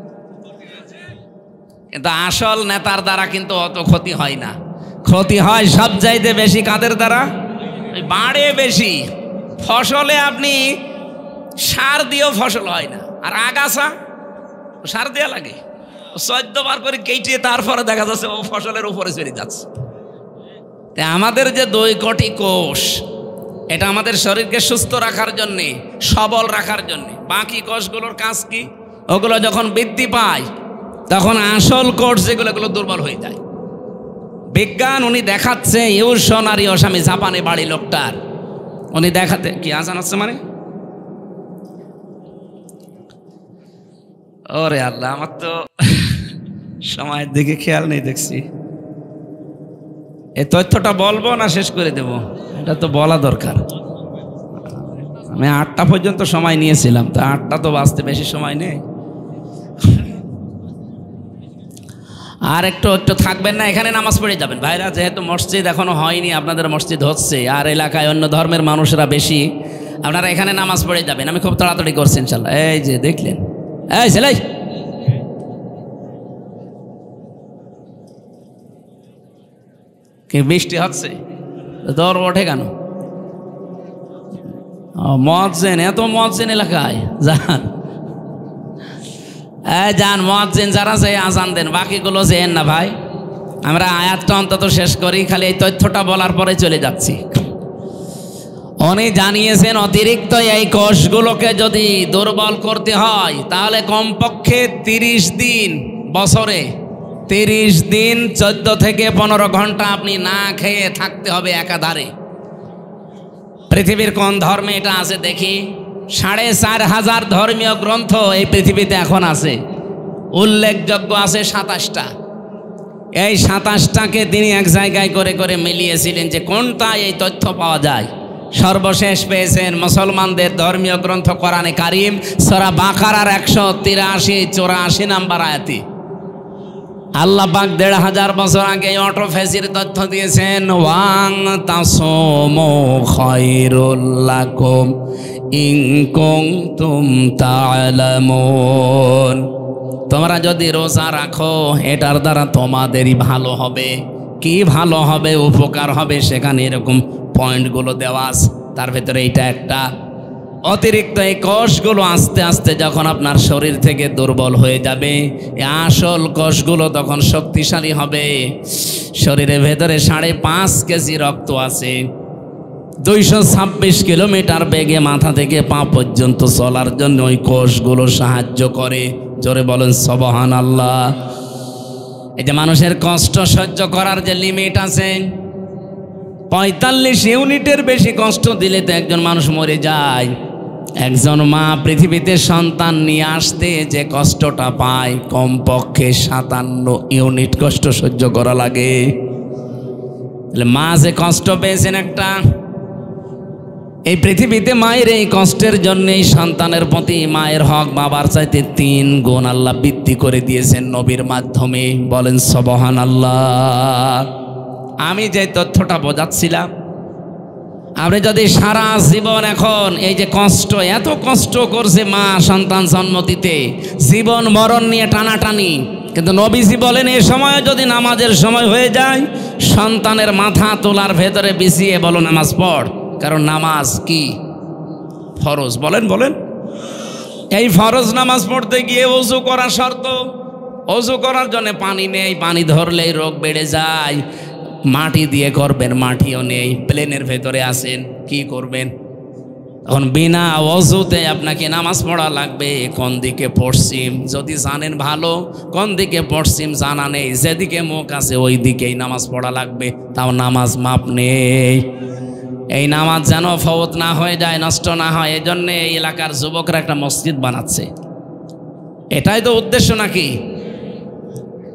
কিন্তু আসল নেতার দ্বারা কিন্তু অত ক্ষতি হয় না। ক্ষতি হয় সব চাইতে বেশি কাদের দ্বারা? বাড়ে বেশি। ফসলে আপনি সার দিয়েও ফসল হয় না, আর আগাছা সার দেওয়া লাগে। 14 বার করে কেটে তারপরে দেখা যাচ্ছে ও ফসলের উপরে চলে যাচ্ছে। তাই আমাদের যে 2 কোটি কোষ, এটা আমাদের শরীরকে সুস্থ রাখার জন্যে, সবল রাখার জন্যে। বাকি কোষগুলোর কাজ কি? ওগুলো যখন বৃদ্ধি পায় তখন আসল কোষ যেগুলো, এগুলো দুর্বল হয়ে যায়। বিজ্ঞান উনি দেখাচ্ছে, ইউশনারি ওসামি, জাপানে বাড়ি লোকটার, উনি দেখাতে কি আজান হচ্ছে মানে, ওরে আল্লাহ, আমার তো সময়ের দিকে খেয়াল নেই দেখছি। এই তথ্যটা বলবো না শেষ করে দেব? এটা তো বলা দরকার। আমি 8টা পর্যন্ত সময় নিয়েছিলাম, তো 8টা তো বাঁচতে বেশি সময় নেই। আর একটু থাকবেন না, এখানে নামাজ পড়ে যাবেন ভাইরা। যেহেতু মসজিদ এখনো হয়নি, আপনাদের মসজিদ হচ্ছে, আর এলাকায় অন্য ধর্মের মানুষরা বেশি, আপনারা এখানে নামাজ পড়ে যাবেন। আমি খুব তাড়াতাড়ি করছি ইনশাল্লাহ। এই যে দেখলেন, এই ছেলে, কি বৃষ্টি হচ্ছে, দর ওঠে কেন? মুয়াজ্জিন, এত মুয়াজ্জিন এলাকায় যান মুয়াজ্জিন যারা যে আজান দেন, বাকিগুলো যেন না ভাই। আমরা আয়াতটা অন্তত শেষ করি, খালি এই তথ্যটা বলার পরে চলে যাচ্ছি। উনি জানিয়েছেন অতিরিক্ত এই কোষগুলোকে যদি দুর্বল করতে হয়, তাহলে কমপক্ষে 30 দিন, বছরে 30 দিন 14 থেকে 15 ঘন্টা আপনি না খেয়ে থাকতে হবে একাধারে। পৃথিবীর কোন ধর্মে এটা আছে দেখি? 4500 ধর্মীয় গ্রন্থ এই পৃথিবীতে এখন আছে, উল্লেখযোগ্য আছে 27টা। এই 27টাকে তিনি এক জায়গায় করে করে মিলিয়েছিলেন যে কোনটা এই তথ্য পাওয়া যায়। সর্বশেষ পেয়েছেন মুসলমানদের ধর্মীয় গ্রন্থ কোরআনে কারিম, সূরা বাকারার 183-84 নাম্বার আয়াতে। আল্লাহ পাক 1500 বছর আগে অটোফেজির তথ্য দিয়েছেন, ওয়াং তাসমু খায়রুল লাকুম ইন কুনতুম তা'লামুন। তোমরা যদি রোজা রাখো, এটার দ্বারা তোমাদেরই ভালো হবে। কি ভালো হবে, উপকার হবে, সেখানে এরকম পয়েন্টগুলো দেওয়া আছে। তার ভেতরে এইটা একটা। অতিরিক্ত এই কোষগুলো আস্তে আস্তে যখন আপনার শরীর থেকে দুর্বল হয়ে যাবে, আসল কোষগুলো তখন শক্তিশালী হবে। শরীরের ভেতরে 5.5 কেজি রক্ত আছে। 226 কিলোমিটার বেগে মাথা থেকে পা পর্যন্ত চলার জন্য ওই কোষগুলো সাহায্য করে। জোরে বলেন সুবহানাল্লাহ। এই যে মানুষের কষ্ট সহ্য করার যে লিমিট আছে, 45 ইউনিটের বেশি কষ্ট দিলে তো একজন মানুষ মরে যায়। একজন মা পৃথিবীতে সন্তান নিয়ে আসতে যে কষ্টটা পায় কমপক্ষে 57 ইউনিট কষ্ট সহ্য করা লাগে। মা যে কষ্ট পেয়েছেন একটা, এই পৃথিবীতে মায়ের এই কষ্টের জন্য এই সন্তানের প্রতি মায়ের হক বাবার চাইতে 3 গুণ আল্লাহ বৃদ্ধি করে দিয়েছেন নবীর মাধ্যমে। বলেন সুবহানাল্লাহ। আমি যে তথ্যটা বোঝাচ্ছিলাম, আপনি যদি সারা জীবন এখন এই যে কষ্ট, এত কষ্ট করছে মা সন্তান জন্ম দিতে, জীবন মরণ নিয়ে টানাটানি, কিন্তু নবীজি বলেন এই সময় যদি নামাজের সময় হয়ে যায়, সন্তানের মাথা তোলার ভেতরে বিছিয়ে বলো নামাজ পড়, কারণ নামাজ কি ফরজ। বলেন বলেন। এই ফরজ নামাজ পড়তে গিয়ে ওযু করা শর্ত। ওযু করার জন্য পানি নেই, পানি ধরলেই রোগ বেড়ে যায়। মাটি দিয়ে করবেন, মাটিও নেই, প্লেনের ভেতরে আছেন, কি করবেন? তখন বিনা ওযুতে আপনাকে নামাজ পড়া লাগবে। কোন দিকে পশ্চিম যদি জানেন ভালো, কোন দিকে পশ্চিম জানা নেই, যেদিকে মুখ আছে ওই দিকেই নামাজ পড়া লাগবে। তাও নামাজ মাপ নেই। এই নামাজ যেন ফওত না হয়ে যায়, নষ্ট না হয়, এই জন্য এই এলাকার যুবকরা একটা মসজিদ বানাচ্ছে। এটাই তো উদ্দেশ্য নাকি?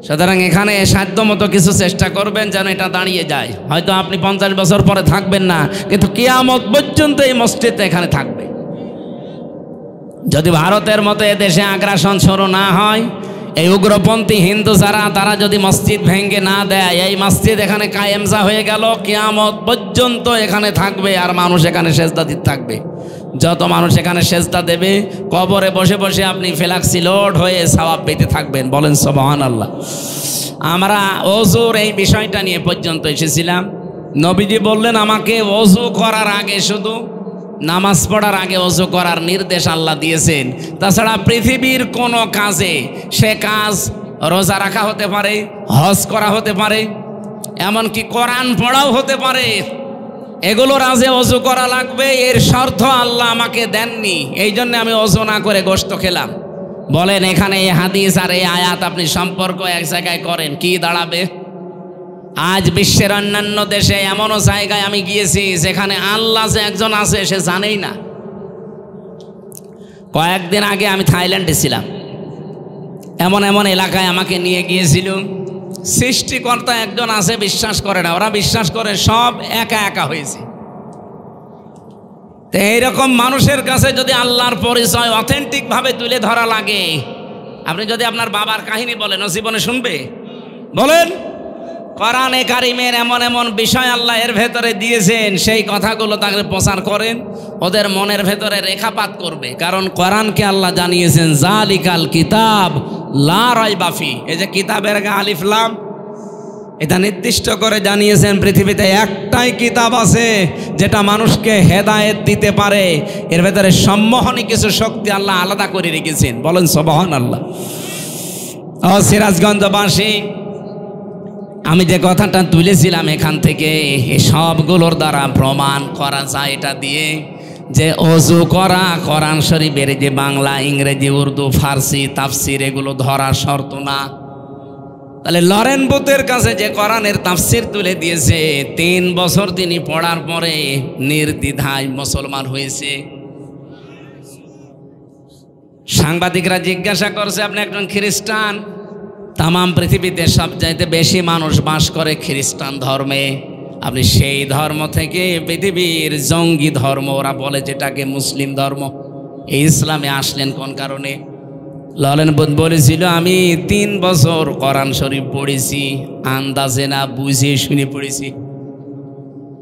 সুতরাং এখানে সাধ্য মতো কিছু চেষ্টা করবেন যেন এটা দাঁড়িয়ে যায়। হয়তো আপনি 50 বছর পরে থাকবেন না, কিন্তু কিয়ামত পর্যন্ত এই মসজিদটা এখানে থাকবে। যদি ভারতের মতো এদেশে আগ্রাসন শুরু না হয়, এই উগ্রপন্থী হিন্দু যারা, তারা যদি মসজিদ ভেঙে না দেয়, এই মসজিদ এখানে কায়েমজা হয়ে গেল, কিয়ামত পর্যন্ত এখানে থাকবে। আর মানুষ এখানে সেজদা দিতে থাকবে। যত মানুষ এখানে সেজদা দেবে, কবরে বসে বসে আপনি ফেলাক্সি লোড হয়ে সওয়াব পেতে থাকবেন। বলেন সুবহানাল্লাহ। আমরা ওযুর এই বিষয়টা নিয়ে পর্যন্ত এসেছিলাম। নবীজি বললেন আমাকে ওযু করার আগে, শুধু নামাজ পড়ার আগে ওযু করার নির্দেশ আল্লাহ দিয়েছেন। তাছাড়া পৃথিবীর কোনো কাজে, সে কাজ রোজা রাখা হতে পারে, হজ করা হতে পারে, এমনকি কোরআন পড়াও হতে পারে, এগুলোর আজে ওযু করা লাগবে। এর শর্ত আল্লাহ আমাকে দেননি, এই জন্য আমি ওযু না করে গোশত খেলাম। বলেন এখানে এই হাদিস আর এই আয়াত আপনি সম্পর্ক এক জায়গায় করেন, কি দাঁড়াবে? আজ বিশ্বের অন্যান্য দেশে এমনও জায়গায় আমি গিয়েছি যেখানে আল্লাহ যে একজন আছে সে জানেই না। কয়েকদিন আগে আমি থাইল্যান্ডে ছিলাম। এমন এমন এলাকায় আমাকে নিয়ে গিয়েছিল। সৃষ্টিকর্তা একজন আছে, বিশ্বাস করে না। ওরা বিশ্বাস করে সব একা একা হয়েছে। তো এইরকম মানুষের কাছে যদি আল্লাহর পরিচয় অথেন্টিক ভাবে তুলে ধরা লাগে, আপনি যদি আপনার বাবার কাহিনী বলেন, ও জীবনে শুনবে? বলেন। কোরআনে কারিমের এমন এমন বিষয় আল্লাহ এর ভেতরে দিয়েছেন, সেই কথাগুলো তাকে প্রচার করেন, ওদের মনের ভেতরে রেখাপাত করবে। কারণ কোরআনকে আল্লাহ জানিয়েছেন জালিকাল কিতাব লা রাইবা ফি। এই যে কিতাবের আগে আলিফ লাম, এটা নির্দিষ্ট করে জানিয়েছেন পৃথিবীতে একটাই কিতাব আছে যেটা মানুষকে হেদায়েত দিতে পারে। এর ভেতরে সম্মোহনী কিছু শক্তি আল্লাহ আলাদা করে রেখেছেন। বলেন সুবহানাল্লাহ। ও সিরাজগঞ্জবাসী, আমি যে কথাটা তুলেছিলাম এখান থেকে, এই সবগুলোর দ্বারা প্রমাণ করা যায় এটা দিয়ে যে ওযু করা কোরআন শরীফের যে বাংলা, ইংরেজি, উর্দু, ফার্সি তাফসির এগুলো ধরা শর্ত না। তাহলে লরেন বুথের কাছে যে কোরআনের তাফসির তুলে দিয়েছে, 3 বছর তিনি পড়ার পরে নির্দ্বিধায় মুসলমান হয়েছে। সাংবাদিকরা জিজ্ঞাসা করছে আপনি একজন খ্রিস্টান, তামাম পৃথিবীতে সবচাইতে বেশি মানুষ বাস করে খ্রিস্টান ধর্মে, আপনি সেই ধর্ম থেকে পৃথিবীর জঙ্গি ধর্ম, ওরা বলে যেটাকে মুসলিম ধর্ম, এই ইসলামে আসলেন কোন কারণে? লরেন বুথ বলেছিল আমি 3 বছর কোরআন শরীফ পড়েছি, আন্দাজে না বুঝে শুনে পড়েছি।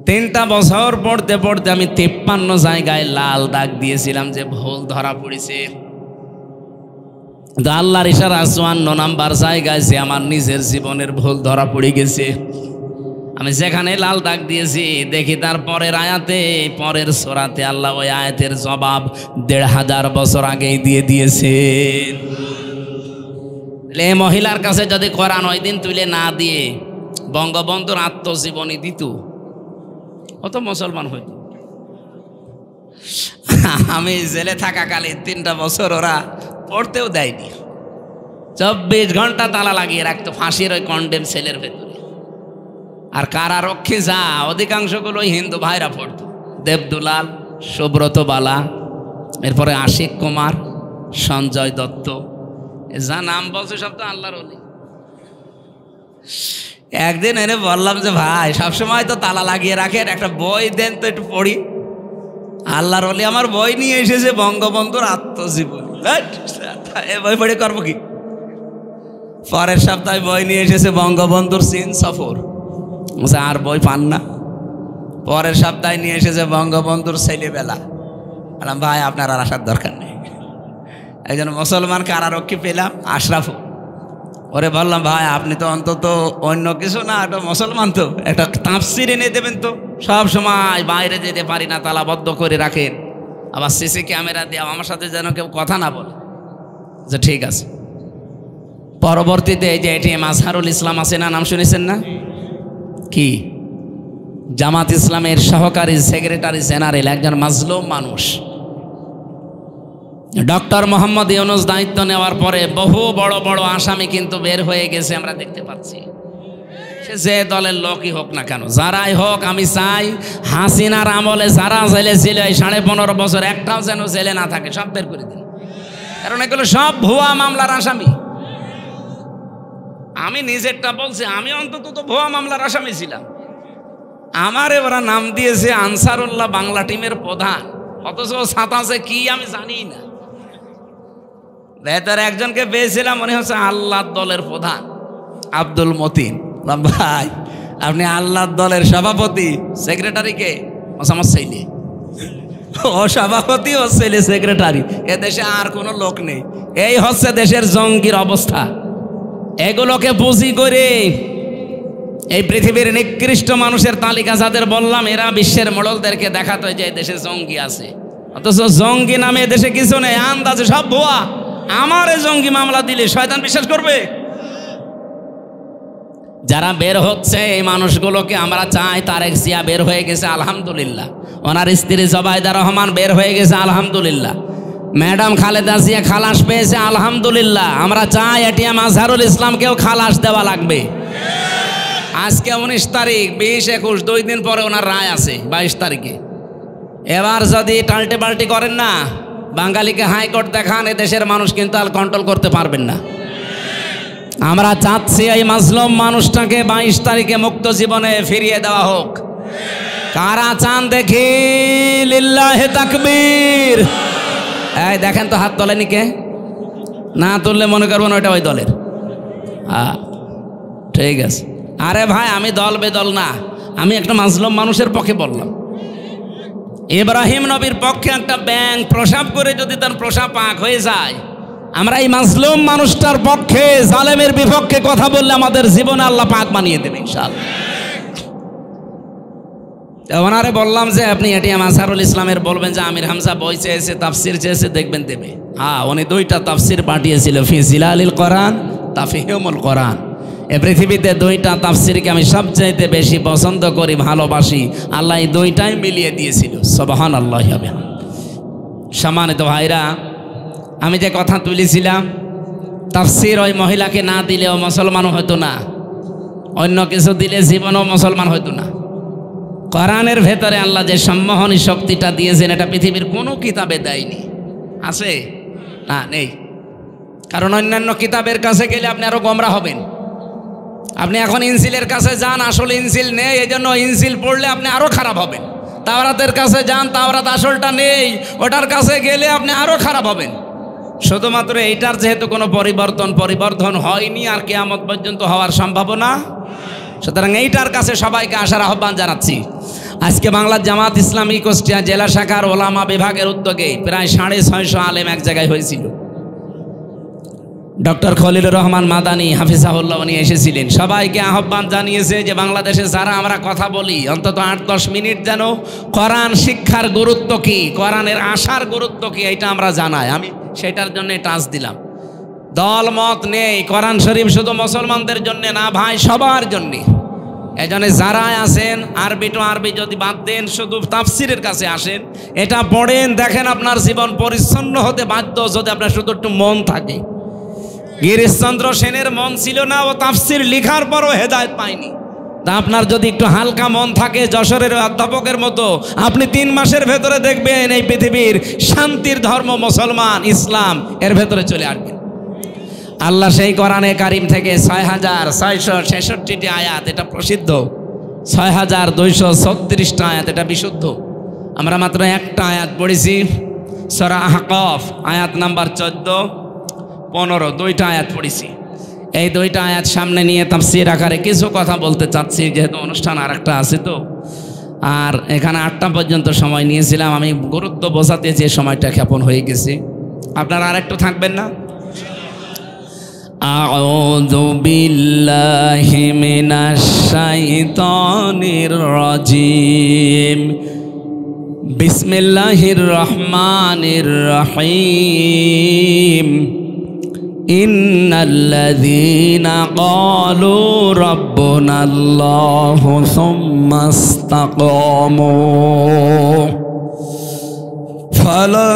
3টা বছর পড়তে পড়তে আমি 53 জায়গায় লাল দাগ দিয়েছিলাম যে ভুল ধরা পড়েছে। আল্লাহর ইশারা 54 নাম্বার জায়গায় যে আমার নিজের জীবনের ভুল ধরা পড়ে গেছে। আমি যেখানে লাল দাগ দিয়েছি দেখি তার পরের আয়াতে, পরের সূরাতে আল্লাহ ওই আয়াতের জবাব 1500 বছর আগেই দিয়ে দিয়েছেন। এই মহিলার কাছে যদি কোরআন ওই দিন তুলে না দিয়ে বঙ্গবন্ধুর আত্মজীবনী দিত, অত মুসলমান হইত। আমি জেলে থাকাকালীন 3টা বছর ওরা পড়তেও দেয়নি, 24 ঘন্টা তালা লাগিয়ে রাখতো ফাঁসির ওই কন্ডেম সেলের ভেতরে। আর কারারক্ষী যা অধিকাংশগুলো হিন্দু ভাইরা পড়তো, দেবদুলাল, সুব্রত বালা, এরপরে আশিক কুমার, সঞ্জয় দত্ত, যা নাম বলছে সব তো আল্লাহর ওলি। একদিন এনে বললাম যে ভাই সবসময় তো তালা লাগিয়ে রাখেন, একটা বই দেন তো একটু পড়ি। আল্লাহর ওলি আমার বই নিয়ে এসেছে বঙ্গবন্ধুর আত্মজীবনী। এ বই পড়ে করবো কি? পরের সপ্তাহে বই নিয়ে এসেছে বঙ্গবন্ধুর চীন সফর। আর বই পান না। পরের সপ্তাহে নিয়ে এসেছে বঙ্গবন্ধুর ছেলেবেলা। বললাম ভাই আপনার আর আসার দরকার নেই। একজন মুসলমান কারারক্ষী পেলাম, আশরাফ। ওরে বললাম ভাই আপনি তো অন্তত অন্য কিছু না, একটা মুসলমান, তো একটা তাফসির এনে দেবেন তো। সব সময় বাইরে যেতে পারি না, তালাবদ্ধ করে রাখেন, আবার সিসি ক্যামেরা দিয়ে আমার সাথে যেন কেউ কথা না বলে। যে ঠিক আছে। পরবর্তীতে এই যে এটিএম আজহারুল ইসলাম আছে না, নাম শুনেছেন না? কি জামাত ইসলামের সহকারী সেক্রেটারি জেনারেল, একজন মাজলুম মানুষ। ডক্টর মোহাম্মদ ইউনূস দায়িত্ব নেওয়ার পরে বহু বড় বড় আসামি কিন্তু বের হয়ে গেছে, আমরা দেখতে পাচ্ছি। সে যে দলের লোকই হোক না কেন, যারাই হোক, আমি চাই হাসিনার আমলে যারা জেলে ছিল এই 15.5 বছর, একটাও যেন জেলে না থাকে, সব বের করে দিন। কারণ এগুলো সব ভুয়া মামলার আসামি। আমি নিজেরটা বলছি, আমি অন্তত তো ভুয়া মামলার আসামি ছিলাম। আমারে ওরা নাম দিয়েছে আনসারুল্লাহ বাংলা টিমের প্রধান, অথচ সাতাশে কি আমি জানি না। ভেতরে একজনকে পেয়েছিলাম, মনে হচ্ছে আল্লাহর দলের প্রধান, আব্দুল মতিন। ভাই আপনি আল্লাহর দলের সভাপতি, সেক্রেটারিকে আমার ছেলে, ও সভাপতি, ও ছেলে সেক্রেটারি। এ দেশে আর কোনো লোক নেই। এই হচ্ছে দেশের জঙ্গির অবস্থা। এগুলোকে পুঁজি করে এই পৃথিবীর নিকৃষ্ট মানুষের তালিকা যাদের বললাম, এরা বিশ্বের মোড়লদেরকে দেখাতো যে দেশে জঙ্গি আছে, অথচ জঙ্গি নামে দেশে কিছু নেই। আন্দাজে সব ভুয়া। আমার জঙ্গি মামলা দিলে শয়তান বিশ্বাস করবে? যারা বের হচ্ছে এই মানুষগুলোকে আমরা চাই। তারেক জিয়া বের হয়ে গেছে, আলহামদুলিল্লাহ। ওনার স্ত্রী জবাইদা রহমান বের হয়ে গেছে, আলহামদুলিল্লাহ। ম্যাডাম খালেদা জিয়া খালাস পেয়েছে, আলহামদুলিল্লাহ। আমরা চাই এটিএম আজহারুল ইসলামকেও খালাস দেওয়া লাগবে। আজকে 19 তারিখ, 20, 21, 2 দিন পরে ওনার রায় আছে 22 তারিখে। এবার যদি টাল্টে পাল্টি করেন না, বাঙালিকে হাইকোর্ট দেখান, এ দেশের মানুষ কিন্তু আর কন্ট্রোল করতে পারবেন না। আমরা চাচ্ছি এই মাজলুম মানুষটাকে 22 তারিখে মুক্ত জীবনে ফিরিয়ে দেওয়া হোক। কারা চান দেখি? লিল্লাহে তাকবীর। এই দেখেন তো, হাত তোলেনি কে? না তুললে মনে করবেন ওইটা ওই দলের। ঠিক আছে। আরে ভাই আমি দল বেদল না, আমি একটা মাজলুম মানুষের পক্ষে বললাম। ইব্রাহিম নবীর পক্ষে একটা ব্যাঙ প্রসাব করে যদি তার প্রসাব পাক হয়ে যায়, আমরা এই মাজলুম মানুষটার পক্ষে, জালেমের বিপক্ষে কথা বললে আমাদের জীবনে আল্লাহ পাক বানিয়ে দেবে ইনশাআল্লাহ। ওনারে বললাম যে আপনি এটিএম আজহারুল ইসলামের বলবেন যে আমির হামজা বই চেয়েছে, তাফসির চেয়েছে, দেখবেন দেবে। হ্যাঁ, উনি 2টা তাফসির পাঠিয়েছিল, ফি জিলালিল কোরআন, তাফহিমুল কোরআন। এ পৃথিবীতে 2টা তাফসিরকে আমি সবচাইতে বেশি পছন্দ করি, ভালোবাসি। আল্লাহ এই 2টাই মিলিয়ে দিয়েছিল। সুবহানাল্লাহ। সম্মানিত ভাইরা, আমি যে কথা তুলেছিলাম, তাফসির ওই মহিলাকে না দিলেও মুসলমান হতো না, অন্য কিছু দিলে জীবনও মুসলমান হতো না। কোরআনের ভেতরে আল্লাহ যে সম্মোহনী শক্তিটা দিয়েছেন, এটা পৃথিবীর কোনো কিতাবে দেয়নি। আছে না? নেই। কারণ অন্যান্য কিতাবের কাছে গেলে আপনি আরো গোমরা হবেন। আপনি এখন ইনজিলের কাছে যান, আসলে ইনজিল নেই, এই জন্য ইনজিল পড়লে আপনি আরো খারাপ হবেন। তাওরাতের কাছে যান, তাওরাত আসলটা নেই, ওটার কাছে গেলে আপনি আরো খারাপ হবেন। শুধুমাত্র এইটার যেহেতু কোনো পরিবর্তন হয়নি, আর কিয়ামত পর্যন্ত হওয়ার সম্ভাবনা, সুতরাং এইটার কাছে সবাইকে আসার আহ্বান জানাচ্ছি। আজকে বাংলার জামাত ইসলামী কুষ্টিয়া জেলা শাখার ওলামা বিভাগের উদ্যোগে প্রায় 650 আলেম এক জায়গায় হয়েছিল। ডক্টর খলিলুর রহমান মাদানী হাফিজাহুল্লাহ উনি এসেছিলেন। সবাইকে আহ্বান জানিয়েছে যে বাংলাদেশে যারা আমরা কথা বলি, অন্তত 8-10 মিনিট যেন কোরআন শিক্ষার গুরুত্ব কি, কোরআনের আশার গুরুত্ব কি, এটা আমরা জানাই। আমি সেটার জন্য টাচ দিলাম। দল মত নেই, কোরআন শরীফ শুধু মুসলমানদের জন্য না ভাই, সবার জন্যে। এই জন্য যারা আছেন, আরবি টু আরবি যদি বাদ দেন, শুধু তাফসিরের কাছে আসেন, এটা পড়েন, দেখেন আপনার জীবন পরিচ্ছন্ন হতে বাধ্য যদি আপনার শুধু একটু মন থাকে। গিরিশচন্দ্র সেনের মন ছিল না, ও তাফসির লেখার পরও হেদায়েত পায়নি। তা আপনার যদি একটু হালকা মন থাকে যশোরের অধ্যাপকের মতো, আপনি 3 মাসের ভেতরে দেখবেন এই পৃথিবীর শান্তির ধর্ম মুসলমান, ইসলাম এর ভেতরে চলে আসবে। আল্লাহ সেই কোরআনে কারিম থেকে 6666টি আয়াত, এটা প্রসিদ্ধ, 6236টা আয়াত, এটা বিশুদ্ধ। আমরা মাত্র একটা আয়াত পড়েছি, সূরা আহকাফ আয়াত নাম্বার 14, 15, 2টা আয়াত পড়েছি। এই 2টা আয়াত সামনে নিয়ে তাফসীর আকারে কিছু কথা বলতে চাচ্ছি, যেহেতু অনুষ্ঠান আর একটা আছে তো, আর এখানে 8টা পর্যন্ত সময় নিয়েছিলাম। আমি গুরুত্ব বোঝাতে যে সময়টা ক্ষেপণ হয়ে গেছে, আপনারা আর একটু থাকবেন না? আউযু বিল্লাহি মিনাশ শাইতানির রাজিম, বিসমিল্লাহির রহমানির রহিম। ইন্নাল্লাযীনা ক্বালু রাব্বুনাল্লাহু সুম্মা ইসতাকামু ফালা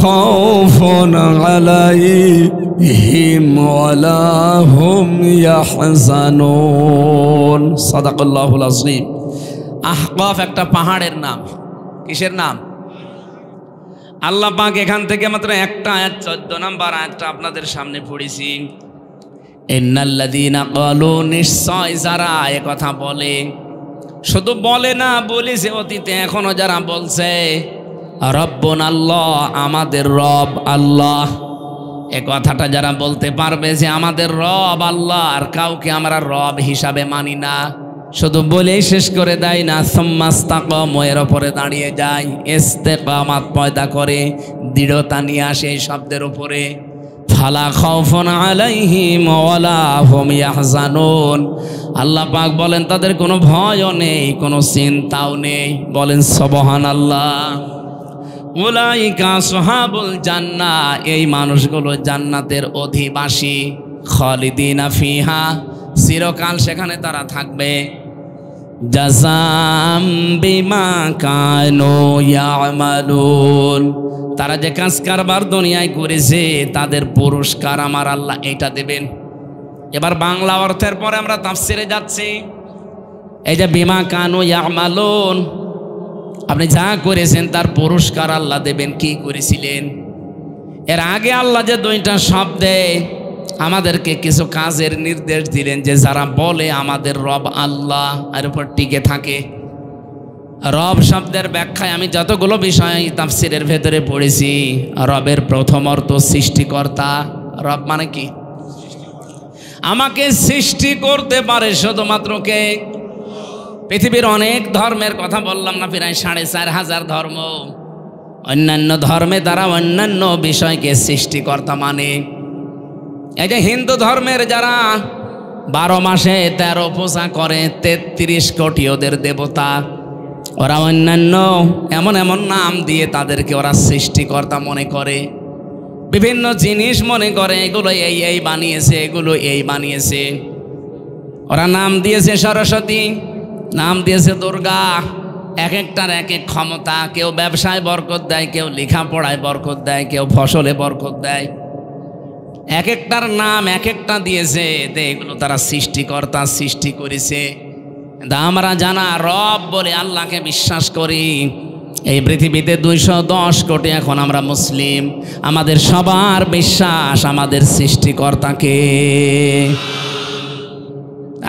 খাউফুন আলাইহিম ওয়ালা হুম ইয়াহজানুন। সাদাকাল্লাহুল আযীম। আহকাফ একটা পাহাড়ের নাম। কিসের নাম? আল্লাহ পাক এখান থেকে মাত্র একটা আয়াত, 14 নম্বর আয়াতটা আপনাদের সামনে পড়েছি। ইন্নাল্লাযীনা ক্বালু, নিশ্চয় যারা এ কথা বলে, শুধু বলে না, বলেছে অতীতে, এখনো যারা বলছে, রব্বুনাল্লাহ, আমাদের রব আল্লাহ। এ কথাটা যারা বলতে পারবে যে আমাদের রব আল্লাহ, আর কাউকে আমরা রব হিসাবে মানি না, শুধু বলেই শেষ করে দেয় না, সুম্মা ইসতাকামু, এর উপরে দাঁড়িয়ে যায়, ইস্তেকামাত পয়দা করে, দৃঢ়তা নিয়ে আসে এই শব্দের উপরে। ফালা খাউফুন আলাইহিম ওয়ালা হুম ইয়াহজানুন, আল্লাহ পাক বলেন তাদের কোনো ভয়ও নেই, কোনো চিন্তাও নেই। বলেন সুবহানাল্লাহ। উলাইকা আসহাবুল জান্নাহ, এই মানুষগুলো জান্নাতের অধিবাসী। খালিদিনা ফিহা, চিরকাল সেখানে তারা থাকবে। জাযাম বিমা কানু ইয়ামালুন, তারা যে কাজ কারবার দুনিয়ায় করেছে তাদের পুরস্কার আমার আল্লাহ এটা দেবেন। এবার বাংলা অর্থের পরে আমরা তাফসিরে যাচ্ছি। এই যে বিমা কানু ইয়ামালুন, আপনি যা করেছেন তার পুরস্কার আল্লাহ দেবেন। কি করেছিলেন? এর আগে আল্লাহ যে 2টা শব্দে আমাদেরকে কিছু কাজের নির্দেশ দিলেন, যে যারা বলে আমাদের রব আল্লাহ, এর উপর টিকে থাকে। রব শব্দের ব্যাখ্যায় আমি যতগুলো বিষয় তাফসীরের ভেতরে পড়েছি, রবের প্রথম অর্থ সৃষ্টিকর্তা। রব মানে কি? আমাকে সৃষ্টি করতে পারে শুধুমাত্র কে? পৃথিবীর অনেক ধর্মের কথা বললাম না, প্রায় 4500 ধর্ম। অন্যান্য ধর্মে তারা অন্যান্য বিষয়কে সৃষ্টিকর্তা মানে। এই যে হিন্দু ধর্মের যারা 12 মাসে 13 পূজা করে, 33 কোটি ওদের দেবতা, ওরা অন্যান্য এমন এমন নাম দিয়ে তাদেরকে ওরা সৃষ্টিকর্তা মনে করে। বিভিন্ন জিনিস মনে করে এগুলো এই বানিয়েছে, এগুলো এই বানিয়েছে। ওরা নাম দিয়েছে সরস্বতী, নাম দিয়েছে দুর্গা। এক একটার এক এক ক্ষমতা। কেউ ব্যবসায় বরকত দেয়, কেউ লেখাপড়ায় বরকত দেয়, কেউ ফসলে বরকত দেয়। এক একটার নাম এক একটা দিয়েছে, এগুলো তারা সৃষ্টিকর্তা, সৃষ্টি করেছে। আমরা জানা রব বলে আল্লাহকে বিশ্বাস করি। এই পৃথিবীতে 210 কোটি এখন আমরা মুসলিম। আমাদের সবার বিশ্বাস আমাদের সৃষ্টিকর্তাকে।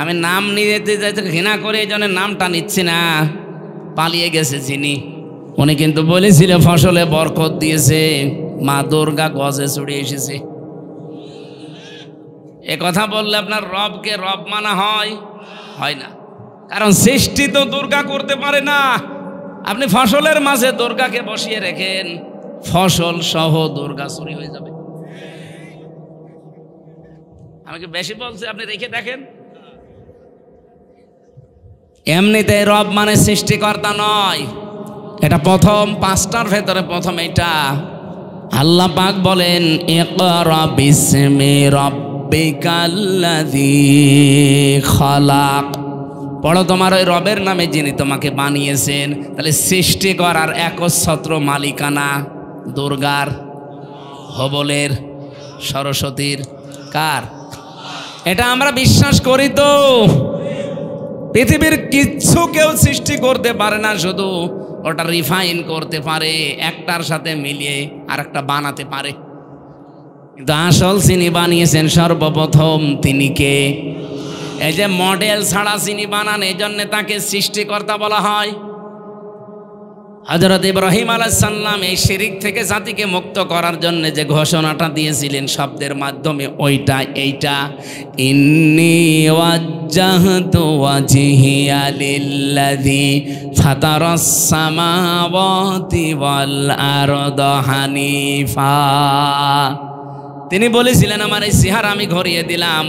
আমি নাম নিতে যাইতে ঘৃণা করে এই জন্য নামটা নিচ্ছি না। পালিয়ে গেছে যিনি, উনি কিন্তু বলেছিল ফসলে বরকত দিয়েছে, মা দুর্গা গজে চড়ে এসেছে। এ কথা বললে আপনার রবকে রব মানা হয়? হয় না। কারণ সৃষ্টি তো দুর্গা করতে পারে না। আপনি ফসলের মাঝে দুর্গাকে বসিয়ে রেখেন, ফসল সহ দুর্গা চুরি হয়ে যাবে। আমাকে বেশি বলছে, আপনি রেখে দেখেন। এমনিতে রব মানে সৃষ্টিকর্তা নয়। এটা প্রথম 5টার ভেতরে প্রথম এটা। আল্লাহ পাক বলেন, ইকরা বিসমি রাব্বিকাল্লাযী খালাক। পড়ো তোমার ওই রবের নামে যিনি তোমাকে বানিয়েছেন। তাহলে সৃষ্টি করার একচ্ছত্র মালিকানা দুর্গার, হবলের, সরস্বতীর, কার? এটা আমরা বিশ্বাস করি তো। পৃথিবীর কিচ্ছু কেউ সৃষ্টি করতে পারে না, শুধু ওটা রিফাইন করতে পারে, একটার সাথে মিলিয়ে আর একটা বানাতে পারে। কিন্তু আসল চিনি বানিয়েছেন সর্বপ্রথম তিনি কে? এই যে মডেল ছাড়া চিনি বানান, এই জন্য তাকে সৃষ্টিকর্তা বলা হয়। হযরত ইব্রাহিম আলাইহিস সালাম এই শিরিক থেকে জাতিকে মুক্ত করার জন্য যে ঘোষণাটা দিয়েছিলেন শব্দের মাধ্যমে, ওইটা এইটা, ইন্নী ওয়াজ্জাহতু ওয়াজহিয়া লিল্লাযী ফাতারাস সামাওয়াতি ওয়াল আরদা হানিফা। তিনি বলেছিলেন আমার এই চেহারা আমি ঘুরিয়ে দিলাম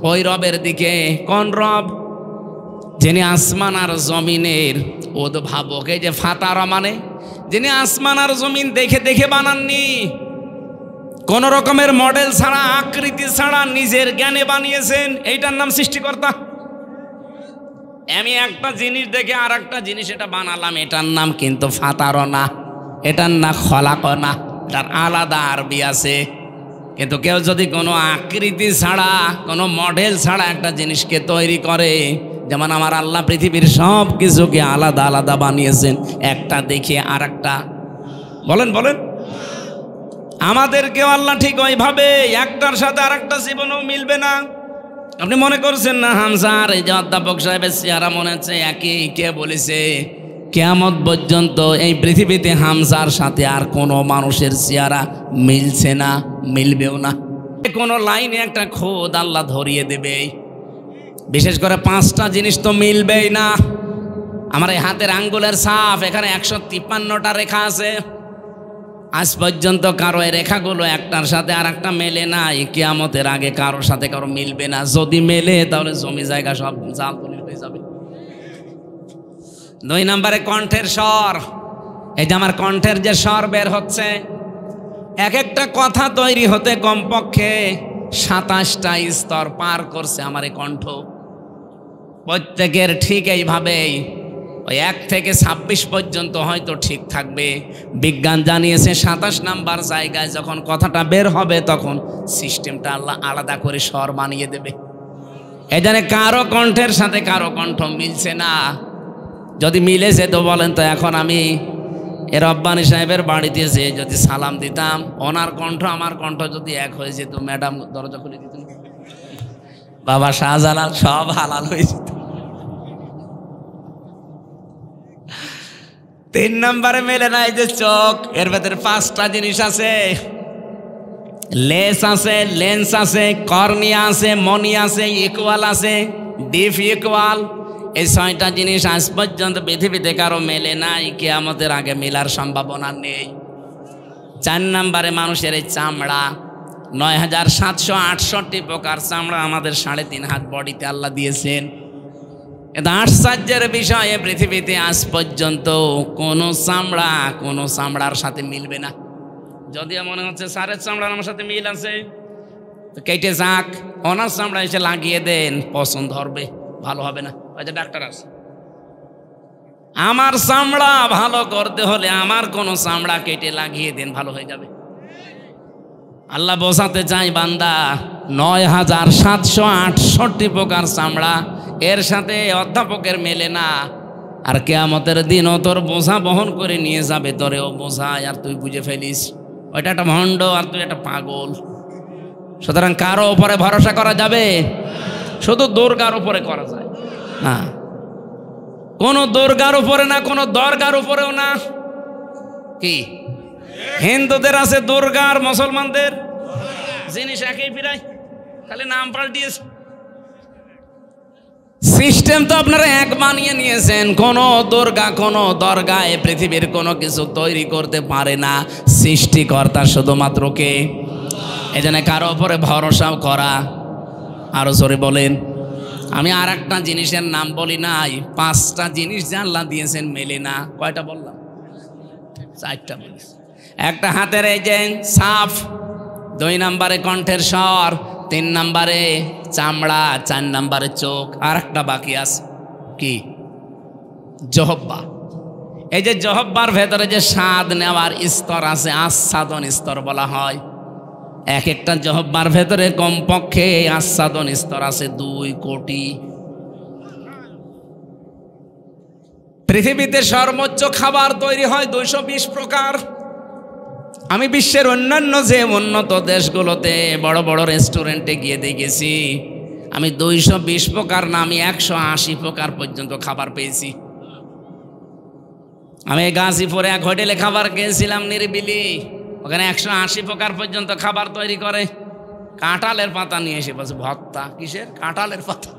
ওই রবের দিকে। কোন রব? যিনি আসমান আর জমিনের উদ্ভাবক। এই যে ফাতারা মানে যিনি আসমান আর জমিন দেখে দেখে বানাননি, কোন রকমের মডেল ছাড়া, আকৃতি ছাড়া নিজের জ্ঞানে বানিয়েছেন, এইটার নাম সৃষ্টিকর্তা। আমি একটা জিনিস দেখে আর একটা জিনিস এটা বানালাম, এটার নাম কিন্তু ফাতারা না, এটার না খলাক না, এটার আলাদা আরবি আছে। কিন্তু কেউ যদি কোনো আকৃতি ছাড়া, কোনো মডেল ছাড়া একটা জিনিসকে তৈরি করে, যেমন আমার আল্লাহ পৃথিবীর সব কিছুকে আলাদা আলাদা বানিয়েছেন, একটা দেখে আর একটা, বলেন বলেন, আমাদেরকেও আল্লাহ ঠিক ওইভাবে একটার সাথে আর একটা জীবনও মিলবে না। আপনি মনে করছেন না হামজার এই যে অধ্যাপক সাহেবের চেহারা মনে হচ্ছে একই? কে বলেছে? কিয়ামত পর্যন্ত এই পৃথিবীতে হামজার সাথে আর কোনো মানুষের চেহারা মিলছে না, মিলবেও না। কোনো লাইনে একটা খোদ আল্লাহ ধরিয়ে দেবে। বিশেষ করে 5টা জিনিস তো মিলবেই না। আমার এই হাতের আঙ্গুলের ছাপ, এখানে 153টা রেখা আছে। আজ পর্যন্ত কারো এই রেখাগুলো একটার সাথে আর একটা মেলে না। এই কিয়ামতের আগে কারোর সাথে কারো মিলবে না। যদি মেলে তাহলে জমি জায়গা সব জাল তুলে হয়ে যাবে। 2 নম্বরে কণ্ঠের স্বর। এই যে আমার কণ্ঠের যে স্বর বের হচ্ছে, এক একটা কথা তৈরি হতে কমপক্ষে 27টা স্তর পার করছে আমার এই কণ্ঠ। প্রত্যেকের ঠিক এইভাবেই ওই 1 থেকে 26 পর্যন্ত হয়তো ঠিক থাকবে। বিজ্ঞান জানিয়েছে 27 নাম্বার জায়গায় যখন কথাটা বের হবে তখন সিস্টেমটা আল্লাহ আলাদা করে স্বর বানিয়ে দেবে। এই জন্য কারো কণ্ঠের সাথে কারো কণ্ঠ মিলছে না। যদি মিলেছে তো বলেন তো, এখন আমি এ রব্বানী সাহেবের বাড়িতে যেয়ে যদি সালাম দিতাম, ওনার কণ্ঠ আমার কণ্ঠ যদি এক হয়ে যেত, ম্যাডাম দরজা খুলে দিত, বাবা শাহজালাল, সব হালাল হয়ে যেত। 3 নম্বরে মেলে না এই যে চোখ। এর ভেতরে 5টা জিনিস আছে। লেন্স আছে, লেন্স আছে, কর্নিয়া আছে, মনি আছে, ইকুয়াল আছে, ডিপ ইকুয়াল। এই 6টা জিনিস আজ পর্যন্ত পৃথিবীতে কারো মেলে নাই, কিয়ামতের আগে মেলার সম্ভাবনা নেই। 4 নম্বরে মানুষের এই চামড়া, 9768 প্রকার চামড়া আমাদের 3.5 হাত বডিতে আল্লাহ দিয়েছেন। এটা আশ্চর্যের বিষয়, পৃথিবীতে আজ পর্যন্ত কোনো চামড়ার সাথে মিলবে না। যদিও মনে হচ্ছে স্যারের চামড়ার আমার সাথে মিল আছে, তো কেটে যাক, ওনার চামড়া এসে লাগিয়ে দেন, পছন্দ হবে, ভালো হবে না। ওই যে ডাক্তার আছে, আমার চামড়া ভালো করতে হলে আমার কোনো চামড়া কেটে লাগিয়ে দেন, ভালো হয়ে যাবে। আল্লাহ বোঝাতে চাই বান্দা, 9768 প্রকার চামড়া, এর সাথে অধ্যাপকের মেলে না। আর কিয়ামতের দিন ও তোর বোঝা বহন করে নিয়ে যাবে, তোরেও বোঝায় আর তুই বুঝে ফেলিস ওইটা একটা ভণ্ড আর তুই একটা পাগল। সুতরাং কারো উপরে ভরসা করা যাবে? শুধু দুর্গার উপরে করা যায় না। কোনো দুর্গার উপরে না, কোনো দরগার উপরেও না। কি হিন্দুদের আছে দুর্গা, আর মুসলমানদের জিনিস একই, ফিরাই খালি নাম পাল্টিয়েছে। সিস্টেম তো আপনারা এক বানিয়ে নিয়েছেন। কোন দুর্গা, কোন দরগা এ পৃথিবীর কোনো কিছু তৈরি করতে পারে না। সৃষ্টিকর্তা শুধুমাত্র কে? এই জন্য কারো উপরে ভরসাও করা, আরো জোরে বলেন। আমি আর একটা জিনিসের নাম বলি নাই, 5টা জিনিস যে আল্লাহ দিয়েছেন মেলে না। কয়টা বললাম? 4টা বলিস। একটা হাতের এই যে ছাপ, 2 নম্বরে কণ্ঠের স্বর, 3 নম্বরে চামড়া, 4 নম্বরে চোখ, আর একটা বাকি আছে কি? জহব্বা। এই যে জহব্বার ভেতরে যে স্বাদ নেওয়ার স্তর আছে, আস্বাদন স্তর বলা হয়। এক একটা জহব্বার ভেতরে কমপক্ষে আস্বাদন স্তর আছে 2 কোটি। পৃথিবীতে সর্বোচ্চ খাবার তৈরি হয় 220 প্রকার। আমি বিশ্বের অন্যান্য যে উন্নত দেশগুলোতে বড় বড় রেস্টুরেন্টে গিয়ে দেখেছি, আমি 220 প্রকার না, আমি 180 প্রকার পর্যন্ত খাবার পেয়েছি। আমি গাজীপুরে এক হোটেলে খাবার খেয়েছিলাম নিরিবিলি, ওখানে 180 প্রকার পর্যন্ত খাবার তৈরি করে। কাঁঠালের পাতা নিয়ে এসে বলছে ভর্তা। কিসের? কাঁঠালের পাতা।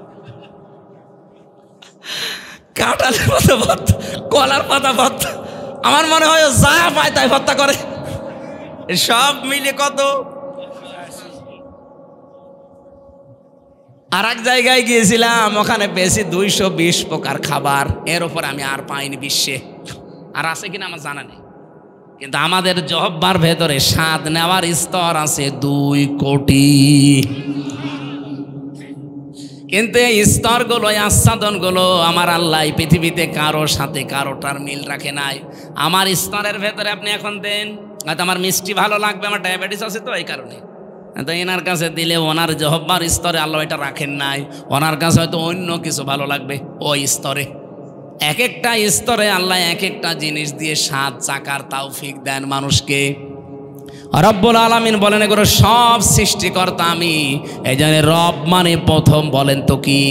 কাঁঠালের পাতা ভর্তা, কলার পাতা ভর্তা। আমার মনে হয় যা পায় তাই ভর্তা করে। সব মিলে কত? আর এক জায়গায় গিয়েছিলাম, ওখানে পেয়েছি 220 প্রকার খাবার। এর উপর আমি আর পাইনি বিশ্বে। আর আছে কিনা আমার জানা নেই, কিন্তু আমাদের জহব্বার ভেতরে স্বাদ নেওয়ার স্তর আছে 2 কোটি। কিন্তু এই স্তরগুলো, আস্বাদনগুলো আমার আল্লাহ পৃথিবীতে কারো সাথে কারোটার মিল রাখে নাই। আমার স্তরের ভেতরে আপনি এখন দেন, হয়তো আমার মিষ্টি ভালো লাগবে, আমার ডায়াবেটিস আছে তো এই কারণে, তো এনার কাছে দিলে ওনার জহব্বার স্তরে আল্লাহ এটা রাখেন নাই। ওনার কাছে হয়তো অন্য কিছু ভালো লাগবে ওই স্তরে। এক একটা স্তরে আল্লাহ এক একটা জিনিস দিয়ে স্বাদ চাকার তৌফিক দেন মানুষকে। রব্বুল আলামিন বলেন এগুলো সব সৃষ্টিকর্তা আমি। এই জন্য রব মানে প্রথম বলেন তো কি?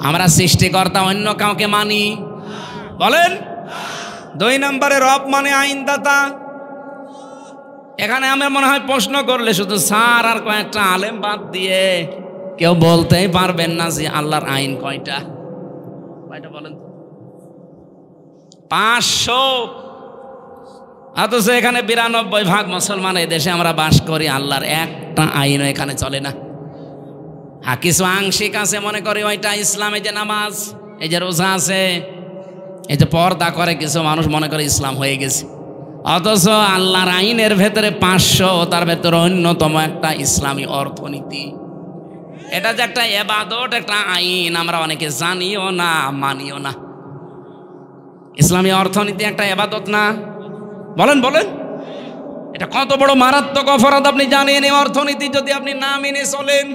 আমরা সৃষ্টিকর্তা অন্য কাউকে মানি? বলেন। 2 নম্বরে রব মানে আইনদাতা। এখানে আমার মনে হয় প্রশ্ন করলে শুধু স্যার আর কয়েকটা আলেম বাদ দিয়ে কেউ বলতেই পারবেন না যে আল্লাহর আইন কয়টা। কয়টা বলেন তো? 500। অথচ এখানে 92% মুসলমান এই দেশে আমরা বাস করি, আল্লাহর একটা আইনও এখানে চলে না। হ্যাঁ, কিছু আংশিক আছে, মনে করি ওইটা ইসলাম। এই যে নামাজ, এই যে রোজা আছে, এই যে পর্দা করে, কিছু মানুষ মনে করে ইসলাম হয়ে গেছে। অথচ আল্লাহর আইনের ভেতরে 500, তার ভেতরে অন্যতম একটা ইসলামী অর্থনীতি। এটা যে একটা ইবাদত, একটা আইন, আমরা অনেকে জানিও না, মানিও না। ইসলামী অর্থনীতি একটা ইবাদত না? বলেন বলেন, এটা কত বড় মারাত্মক অপরাধ আপনি জানেন? এই অর্থনীতি যদি আপনি না মেনে চলেন,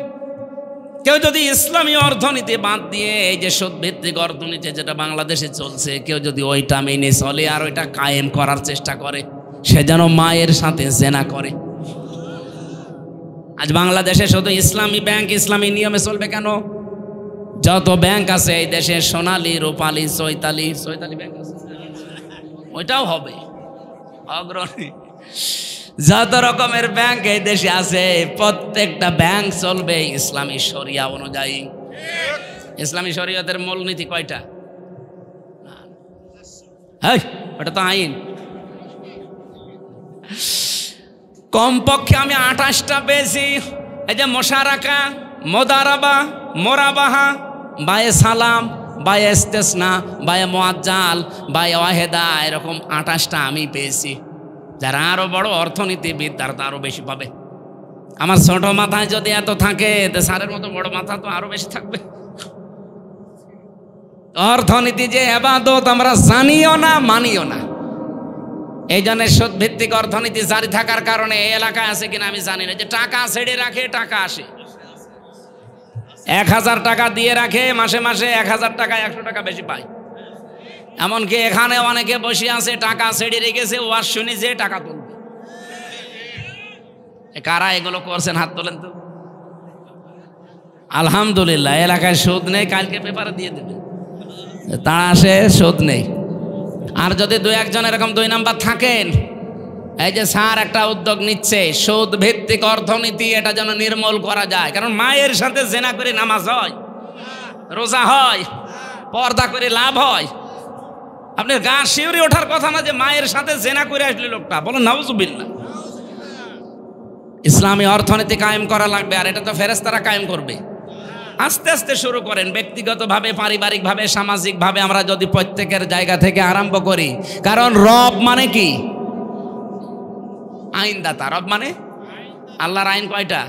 কেউ যদি ইসলামী অর্থনীতি বাদ দিয়ে এই যে সুদ ভিত্তিক অর্থনীতি যেটা বাংলাদেশে চলছে, কেউ যদি ওইটা মেনে চলে আর ওইটা কায়েম করার চেষ্টা করে, সে যেন মায়ের সাথে জেনা করে। আজ বাংলাদেশে শুধু ইসলামী ব্যাংক ইসলামী নিয়মে চলবে কেন? যত ব্যাংক আছে এই দেশে, সোনালী, রূপালী, চৈতালি ব্যাংক আছে, ওইটাও হবে অগ্রণী। যত রকমের ব্যাংক এই দেশে আছে, প্রত্যেকটা ব্যাংক চলবে ইসলামী শরিয়া অনুযায়ী। ইসলামী শরিয়তের মূলনীতি কয়টা? ওটা তো আইন। কমপক্ষে আমি 28টা পেয়েছি। এই যে মোশারাকা, মোদারাবা, মোরাবাহা, বায়ে সালাম, বায়ে ইস্তেসনা, বায়ে মুআজ্জাল, বায়ে ওয়াহেদা, এরকম 28টা আমি পেয়েছি। যারা আরো বড় অর্থনীতিবিদ তারা তো আরো বেশি পাবে। আমার ছোট মাথায় যদি এত থাকে, তো স্যারের মতো বড় মাথা তো আরো বেশি থাকবে। অর্থনীতি যে ইবাদত আমরা জানিও না, মানিও না। এই জন্য সুদ ভিত্তিক অর্থনীতি জারি থাকার কারণে এই এলাকায় আছে কিনা আমি জানি না, যে টাকা ছেড়ে রাখে, টাকা আসে। 1000 টাকা দিয়ে রাখে, মাসে মাসে 1000 টাকায় 100 টাকা বেশি পায়। এমনকি এখানে অনেকে বসে আছে, টাকা ছেড়ে রেখেছে, ওয়াজ শুনি যে টাকা তুলবে। কারা এগুলো করছেন হাত তোলেন তো। আলহামদুলিল্লাহ, এলাকায় সুদ নেই, কালকে পেপারে দিয়ে দেবে, তারা আসে, সুদ নেই। আর যদি 2-1 এরকম 2 নাম্বার থাকেন, এই যে স্যার একটা উদ্যোগ নিচ্ছে সুদ ভিত্তিক অর্থনীতি, এটা যেন নির্মূল করা যায়। কারণ মায়ের সাথে জেনা করে নামাজ হয়, রোজা হয়, পর্দা করে লাভ হয়। আপনার গা শিউরে ওঠার কথা না যে মায়ের সাথে জেনা করে আসলে লোকটা, বলেন নাউজুবিল্লাহ। ইসলামী অর্থনীতি কায়েম করা লাগবে, আর এটা তো ফেরেশতারা কায়েম করবে। আস্তে আস্তে শুরু করেন, ব্যক্তিগতভাবে, পারিবারিকভাবে, সামাজিকভাবে আমরা যদি প্রত্যেকের জায়গা থেকে আরম্ভ করি। কারণ রব মানে কি? আইনদাতা। রব মানে আল্লাহর আইন কয়টা?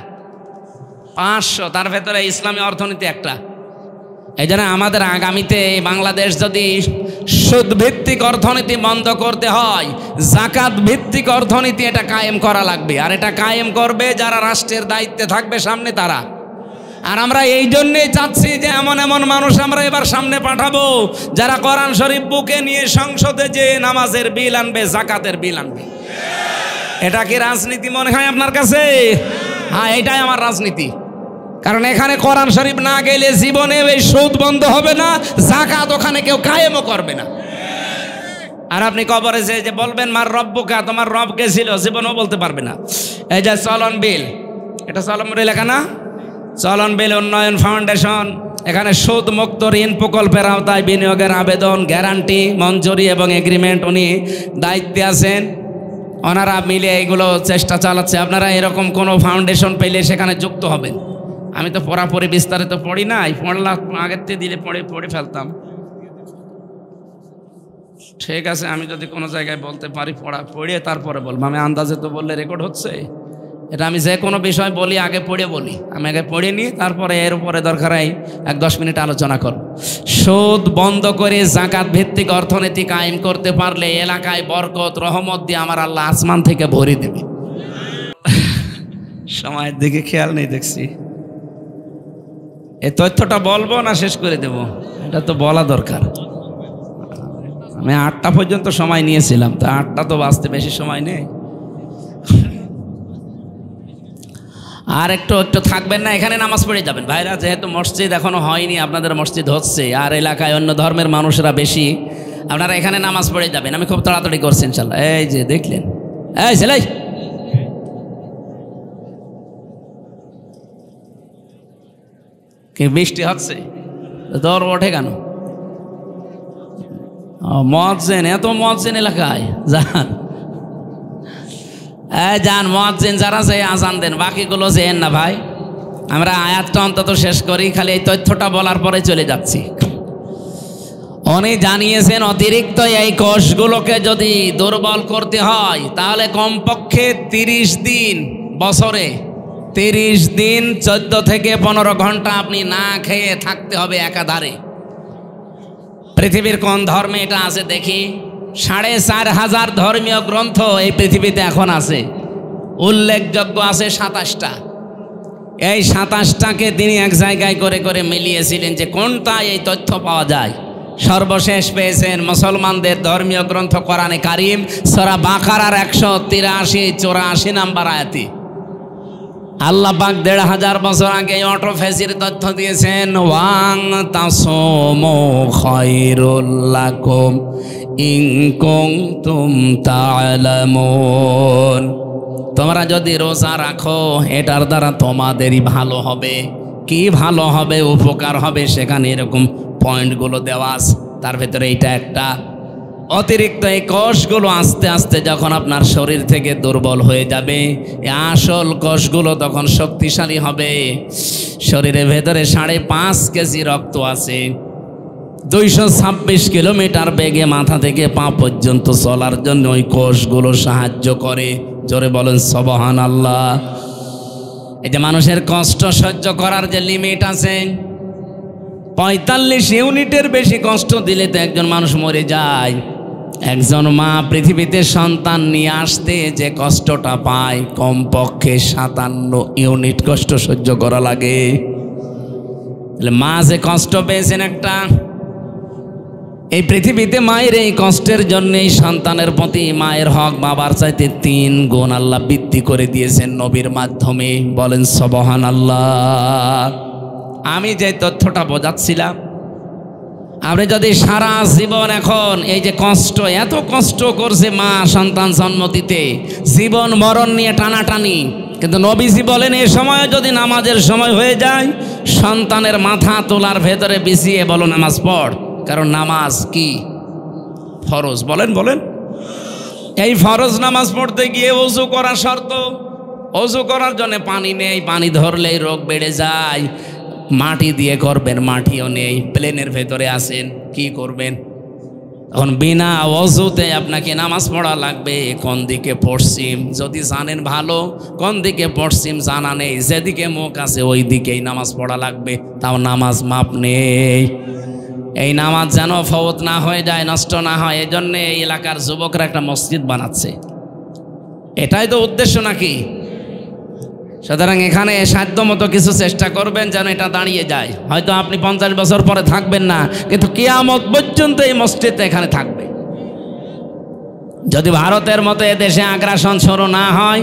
500, তার ভেতরে ইসলামী অর্থনীতি একটা। এই জন্য আমাদের আগামীতে বাংলাদেশ যদি সুদ ভিত্তিক অর্থনীতি বন্ধ করতে হয়, জাকাত ভিত্তিক অর্থনীতি এটা কায়েম করা লাগবে। আর এটা কায়েম করবে যারা রাষ্ট্রের দায়িত্বে থাকবে সামনে, তারা। আর আমরা এই জন্যেই চাচ্ছি যে এমন এমন মানুষ আমরা এবার সামনে পাঠাবো যারা কোরআন শরীফ বুকে নিয়ে সংসদে যে নামাজের বিল আনবে, যাকাতের বিল আনবে। এটা কি রাজনীতি মনে হয় আপনার কাছে? হ্যাঁ, এটাই আমার রাজনীতি। কারণ এখানে কোরআন শরীফ না গেলে জীবনে এই সুদ বন্ধ হবে না, যাকাত ওখানে কেউ কায়েমও করবে না। আর আপনি কবরে যে বলবেন মার রব্বুকা, তোমার রব কে ছিল, জীবনও বলতে পারবে না। এই যে চলন বিল, এটা চলন বিল লেখা না, চলন বিল উন্নয়ন ফাউন্ডেশন, এখানে সুদ মুক্ত ঋণ প্রকল্পের আওতায় বিনিয়োগের আবেদন, গ্যারান্টি, মঞ্জুরি এবং এগ্রিমেন্ট উনি দায়িত্বে আছেন। ওনারা মিলে এইগুলো চেষ্টা চালাচ্ছে। আপনারা এরকম কোনো ফাউন্ডেশন পেলে সেখানে যুক্ত হবেন। আমি তো পড়াপড়ি বিস্তারিত পড়ি নাই, পড়লাম আগের থেকে দিলে পড়ে ফেলতাম। ঠিক আছে, আমি যদি কোনো জায়গায় বলতে পারি পড়ে তারপরে বলবো। আমি আন্দাজে তো বললে রেকর্ড হচ্ছে। এটা আমি যে কোনো বিষয় বলি আগে পড়ে বলি। আমি আগে পড়ে নিই, তারপরে এর উপরে দরকার হয় ১-১০ মিনিট আলোচনা করব। সুদ বন্ধ করে যাকাত ভিত্তিক অর্থনীতি কায়েম করতে পারলে এলাকায় বরকত রহমত দিয়ে আমার আল্লাহ আসমান থেকে ভরে দেবে। সময়ের দিকে খেয়াল নেই দেখছি। এই তথ্যটা বলবো না শেষ করে দেব? এটা তো বলা দরকার। আমি ৮টা পর্যন্ত সময় নিয়েছিলাম, তা ৮টা তো বাঁচতে বেশি সময় নেই। আর একটু থাকবেন না, এখানে নামাজ পড়ে যাবেন ভাইরা। যেহেতু মসজিদ এখনো হয়নি, আপনাদের মসজিদ হচ্ছে, আর এলাকায় অন্য ধর্মের মানুষরা বেশি, আপনারা এখানে নামাজ পড়ে যাবেন। আমি খুব তাড়াতাড়ি করছি ইনশাল্লাহ। এই যে দেখলেন, এই ছেলে কি বৃষ্টি হচ্ছে, দর ওঠে কেন? মুয়াজ্জিন, এত মুয়াজ্জিন এলাকায় যান, যান মুয়াজ্জিন যারা যে আজান দেন, বাকিগুলো যেন না ভাই। আমরা আয়াতটা অন্তত শেষ করি, খালি এই তথ্যটা বলার পরে চলে যাচ্ছি। উনি জানিয়েছেন অতিরিক্ত এই কোষগুলোকে যদি দুর্বল করতে হয় তাহলে কমপক্ষে 30 দিন, বছরে 30 দিন 14 থেকে 15 ঘন্টা আপনি না খেয়ে থাকতে হবে একাধারে। পৃথিবীর কোন ধর্মে এটা আছে দেখি? 4500 ধর্মীয় গ্রন্থ এই পৃথিবীতে এখন আছে, উল্লেখযোগ্য আছে 27টা। এই 27টাকে তিনি এক জায়গায় করে করে মিলিয়েছিলেন যে কোনটা এই তথ্য পাওয়া যায়। সর্বশেষ পেয়েছেন মুসলমানদের ধর্মীয় গ্রন্থ কোরআনে কারিম, সূরা বাকারার 183-84 নম্বর আয়াতে। আল্লাহ পাক 1500 বছর আগে অটোফেসির তথ্য দিয়েছেন, ওয়াং তাসমু খায়রুল লাকুম ইন কুনতুম তা'লামুন। তোমরা যদি রোজা রাখো এটার দ্বারা তোমাদেরই ভালো হবে। কি ভালো হবে, উপকার হবে, সেখানে এরকম পয়েন্টগুলো দেওয়া আছে। তার ভেতরে এইটা একটা। অতিরিক্ত এই কোষগুলো আস্তে আস্তে যখন আপনার শরীর থেকে দুর্বল হয়ে যাবে, আসল কোষগুলো তখন শক্তিশালী হবে। শরীরের ভেতরে 5.5 কেজি রক্ত আছে, 226 কিলোমিটার বেগে মাথা থেকে পা পর্যন্ত চলার জন্য ওই কোষগুলো সাহায্য করে। জোরে বলেন সুবহানাল্লাহ। এই যে মানুষের কষ্ট সহ্য করার যে লিমিট আছে, 45 ইউনিটের বেশি কষ্ট দিলে তো একজন মানুষ মরে যায়। একজন মা পৃথিবীতে সন্তান নিয়ে আসতে যে কষ্টটা পায়, কমপক্ষে 57 ইউনিট কষ্ট সহ্য করা লাগে। তাহলে মা যে কষ্ট পেয়েছেন একটা, এই পৃথিবীতে মায়ের এই কষ্টের জন্যই সন্তানের প্রতি মায়ের হক বাবার চাইতে 3 গুণ আল্লাহ বৃদ্ধি করে দিয়েছেন নবীর মাধ্যমে। বলেন সুবহানাল্লাহ। আমি যে তথ্যটা বোঝাচ্ছিলাম, আপনি যদি সারা জীবন এখন এই যে কষ্ট, এত কষ্ট করছে মা সন্তান জন্ম দিতে, জীবন মরণ নিয়ে টানাটানি, কিন্তু নবীজি বলেন এই সময় যদি নামাজের সময় হয়ে যায়, সন্তানের মাথা তোলার ভেতরে বিছিয়ে বলো নামাজ পড়। কারণ নামাজ কি? ফরজ। বলেন বলেন। এই ফরজ নামাজ পড়তে গিয়ে ওযু করা শর্ত। ওযু করার জন্য পানি নেই, পানি ধরলেই রোগ বেড়ে যায়। মাটি দিয়ে করবেন, মাটিও নেই, প্লেনের ভেতরে আছেন, কি করবেন? এখন বিনা ওযুতে আপনাকে নামাজ পড়া লাগবে। কোন দিকে পশ্চিম যদি জানেন ভালো, কোন দিকে পশ্চিম জানা নেই, যেদিকে মুখ আছে ওই দিকেই নামাজ পড়া লাগবে। তাও নামাজ মাপ নেই। এই নামাজ যেন ফওত না হয়ে যায়, নষ্ট না হয়, এই জন্যে এই এলাকার যুবকরা একটা মসজিদ বানাচ্ছে। এটাই তো উদ্দেশ্য নাকি? সুতরাং এখানে সাধ্য মতো কিছু চেষ্টা করবেন যেন এটা দাঁড়িয়ে যায়। হয়তো আপনি 50 বছর পরে থাকবেন না, কিন্তু কিয়ামত পর্যন্ত এই মসজিদটা এখানে থাকবে। যদি ভারতের মতো এদেশে আগ্রাসন শুরু না হয়,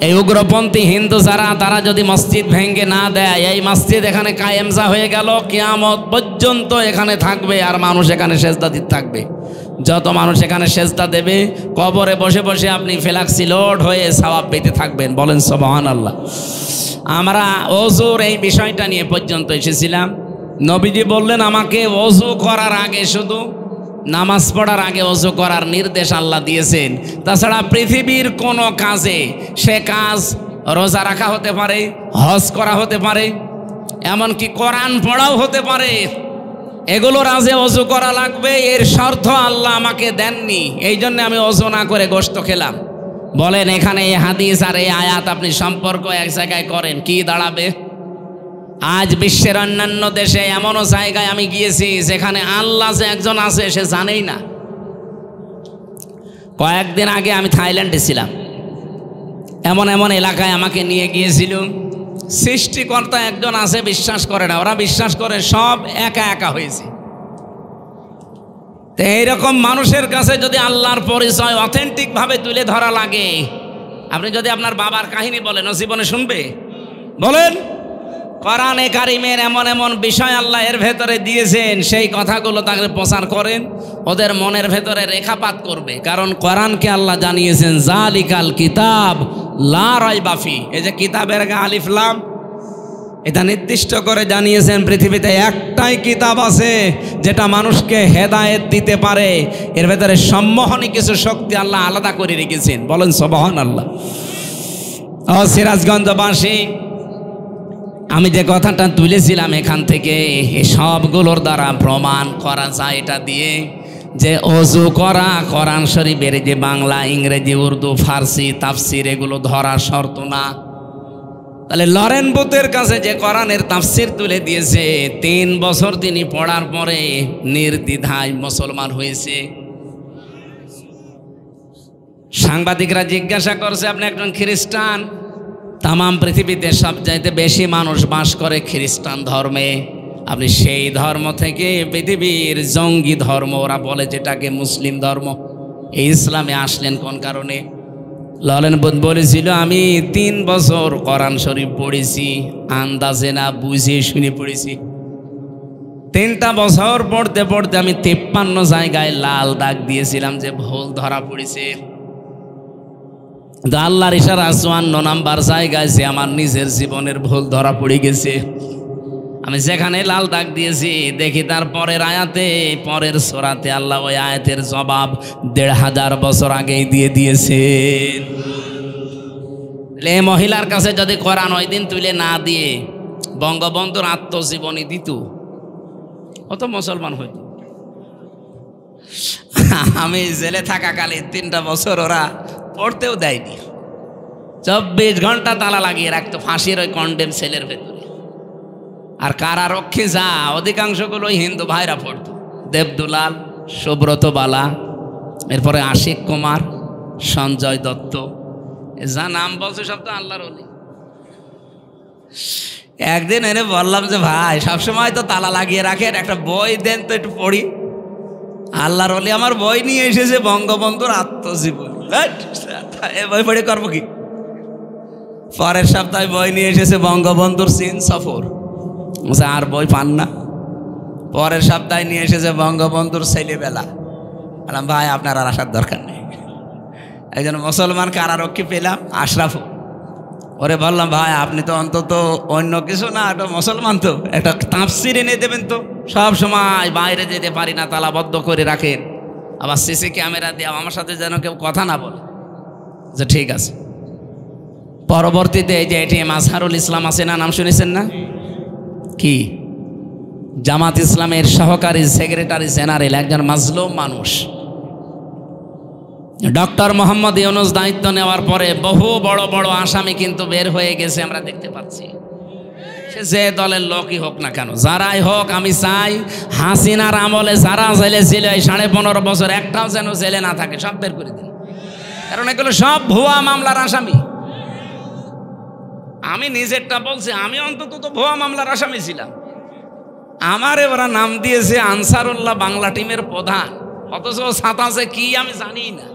এই উগ্রপন্থী হিন্দু যারা, তারা যদি মসজিদ ভেঙে না দেয়, এই মসজিদ এখানে কায়েমজা হয়ে গেল, কিয়ামত পর্যন্ত এখানে থাকবে আর মানুষ এখানে সেজদা দিতে থাকবে। যত মানুষ এখানে সেজদা দেবে, কবরে বসে বসে আপনি ফেলাক্সি লোড হয়ে সওয়াব পেতে থাকবেন। বলেন সুবহানাল্লাহ। আমরা ওযুর এই বিষয়টা নিয়ে পর্যন্ত এসেছিলাম। নবীজি বললেন আমাকে ওযু করার আগে, শুধু নামাজ পড়ার আগে ওযু করার নির্দেশ আল্লাহ দিয়েছেন। তাছাড়া পৃথিবীর কোনো কাজে, সে কাজ রোজা রাখা হতে পারে, হজ করা হতে পারে, এমনকি কোরআন পড়াও হতে পারে, এগুলোর আজে ওযু করা লাগবে, এর শর্ত আল্লাহ আমাকে দেননি। এই জন্য আমি ওযু না করে গোশত খেলাম। বলেন এখানে এই হাদিস আর এই আয়াত আপনি সম্পর্ক এক জায়গায় করেন, কি দাঁড়াবে? আজ বিশ্বের অন্যান্য দেশে এমনও জায়গায় আমি গিয়েছি যেখানে আল্লাহ যে একজন আছে সে জানেই না। কয়েকদিন আগে আমি থাইল্যান্ডে ছিলাম। এমন এমন এলাকায় আমাকে নিয়ে গিয়েছিল, সৃষ্টিকর্তা একজন আছে বিশ্বাস করে না, ওরা বিশ্বাস করে সব একা একা হয়েছে। তো এইরকম মানুষের কাছে যদি আল্লাহর পরিচয় অথেন্টিকভাবে তুলে ধরা লাগে, আপনি যদি আপনার বাবার কাহিনী বলেন, ও জীবনে শুনবে? বলেন। কোরআনে কারিমের এমন এমন বিষয় আল্লাহ এর ভেতরে দিয়েছেন, সেই কথাগুলো তাকে প্রচার করেন, ওদের মনের ভেতরে রেখাপাত করবে। কারণ কোরআনকে আল্লাহ জানিয়েছেন জালিকাল কিতাব লা রাইবা ফি। এই যে কিতাবের আগে আলিফ লাম, এটা নির্দিষ্ট করে জানিয়েছেন পৃথিবীতে একটাই কিতাব আছে যেটা মানুষকে হেদায়েত দিতে পারে। এর ভেতরে সম্মোহনী কিছু শক্তি আল্লাহ আলাদা করে রেখেছেন। বলেন সুবহানাল্লাহ। ও সিরাজগঞ্জবাসী, আমি যে কথাটা তুলেছিলাম এখান থেকে, এই সবগুলোর দ্বারা প্রমাণ করা যায় এটা দিয়ে যে ওযু করা কোরআন শরীফের যে বাংলা, ইংরেজি, উর্দু, ফার্সি তাফসির এগুলো ধরা শর্ত না। তাহলে লরেন বুথের কাছে যে কোরআনের তাফসির তুলে দিয়েছে, 3 বছর তিনি পড়ার পরে নির্দ্বিধায় মুসলমান হয়েছে। সাংবাদিকরা জিজ্ঞাসা করছে আপনি একজন খ্রিস্টান, তামাম পৃথিবীতে সবচাইতে বেশি মানুষ বাস করে খ্রিস্টান ধর্মে, আপনি সেই ধর্ম থেকে পৃথিবীর জঙ্গি ধর্ম, ওরা বলে যেটাকে মুসলিম ধর্ম, এই ইসলামে আসলেন কোন কারণে? লরেন বুথ বলেছিল আমি 3 বছর কোরআন শরীফ পড়েছি, আন্দাজে না বুঝে শুনে পড়েছি। 3টা বছর পড়তে পড়তে আমি 53 জায়গায় লাল দাগ দিয়েছিলাম যে ভুল ধরা পড়েছে। আল্লাহর ইশারা 54 নাম্বার জায়গায় যে আমার নিজের জীবনের ভুল ধরা পড়ে গেছে। আমি যেখানে লাল দাগ দিয়েছি দেখি তার পরের আয়াতে, পরের সূরাতে আল্লাহ ওই আয়াতের জবাব 1500 বছর আগেই দিয়ে দিয়েছেন। এই মহিলার কাছে যদি কোরআন ওই দিন তুলে না দিয়ে বঙ্গবন্ধুর আত্মজীবনী দিত, ও তো মুসলমান হইত। আমি জেলে থাকাকালীন 3টা বছর ওরা পড়তেও দেয়নি, 24 ঘন্টা তালা লাগিয়ে রাখতো ফাঁসির ওই কন্ডেম সেলের ভেতরে। আর কারারক্ষী যা অধিকাংশগুলোই হিন্দু ভাইরা পড়তো, দেবদুলাল, সুব্রত বালা, এরপরে আশিক কুমার, সঞ্জয় দত্ত, যা নাম বলছে সব তো আল্লাহর ওলি। একদিন এনে বললাম যে ভাই সবসময় তো তালা লাগিয়ে রাখেন, একটা বই দেন তো একটু পড়ি। আল্লাহর ওলি আমার বই নিয়ে এসেছে বঙ্গবন্ধুর আত্মজীবনী, এ বই পড়ে করবো কি? পরের সপ্তাহে বই নিয়ে এসেছে বঙ্গবন্ধুর চীন সফর, আর বই পান না। পরের সপ্তাহে নিয়ে এসেছে বঙ্গবন্ধুর ছেলেবেলা। বললাম ভাই আপনার আর আসার দরকার নেই। একজন মুসলমান কারারক্ষী পেলাম, আশরাফু, ওরে বললাম ভাই আপনি তো অন্তত অন্য কিছু না, একটা মুসলমান, তো একটা তাফসির এনে দেবেন তো। সব সময় বাইরে যেতে পারি না, তালাবদ্ধ করে রাখেন, আবার সিসি ক্যামেরা দিয়ে আমার সাথে যেন কেউ কথা না বলে। যে ঠিক আছে। পরবর্তীতে এই যে এটিএম আজহারুল ইসলাম আছে না, নাম শুনেছেন না? কি জামাত ইসলামের সহকারী সেক্রেটারি জেনারেল, একজন মাজলুম মানুষ। ডক্টর মোহাম্মদ ইউনূস দায়িত্ব নেওয়ার পরে বহু বড় বড় আসামি কিন্তু বের হয়ে গেছে, আমরা দেখতে পাচ্ছি। সে যে দলের লোকই হোক না কেন, যারাই হোক, আমি চাই হাসিনার আমলে যারা জেলে ছিল এই 15.5 বছর, একটাও যেন জেলে না থাকে, সব বের করে দিন। কারণ এগুলো সব ভুয়া মামলার আসামি। আমি নিজেরটা বলছি, আমি অন্তত তো ভুয়া মামলার আসামি ছিলাম। আমারে ওরা নাম দিয়েছে আনসারুল্লাহ বাংলা টিমের প্রধান, অথচ সাতাশে কি আমি জানি না।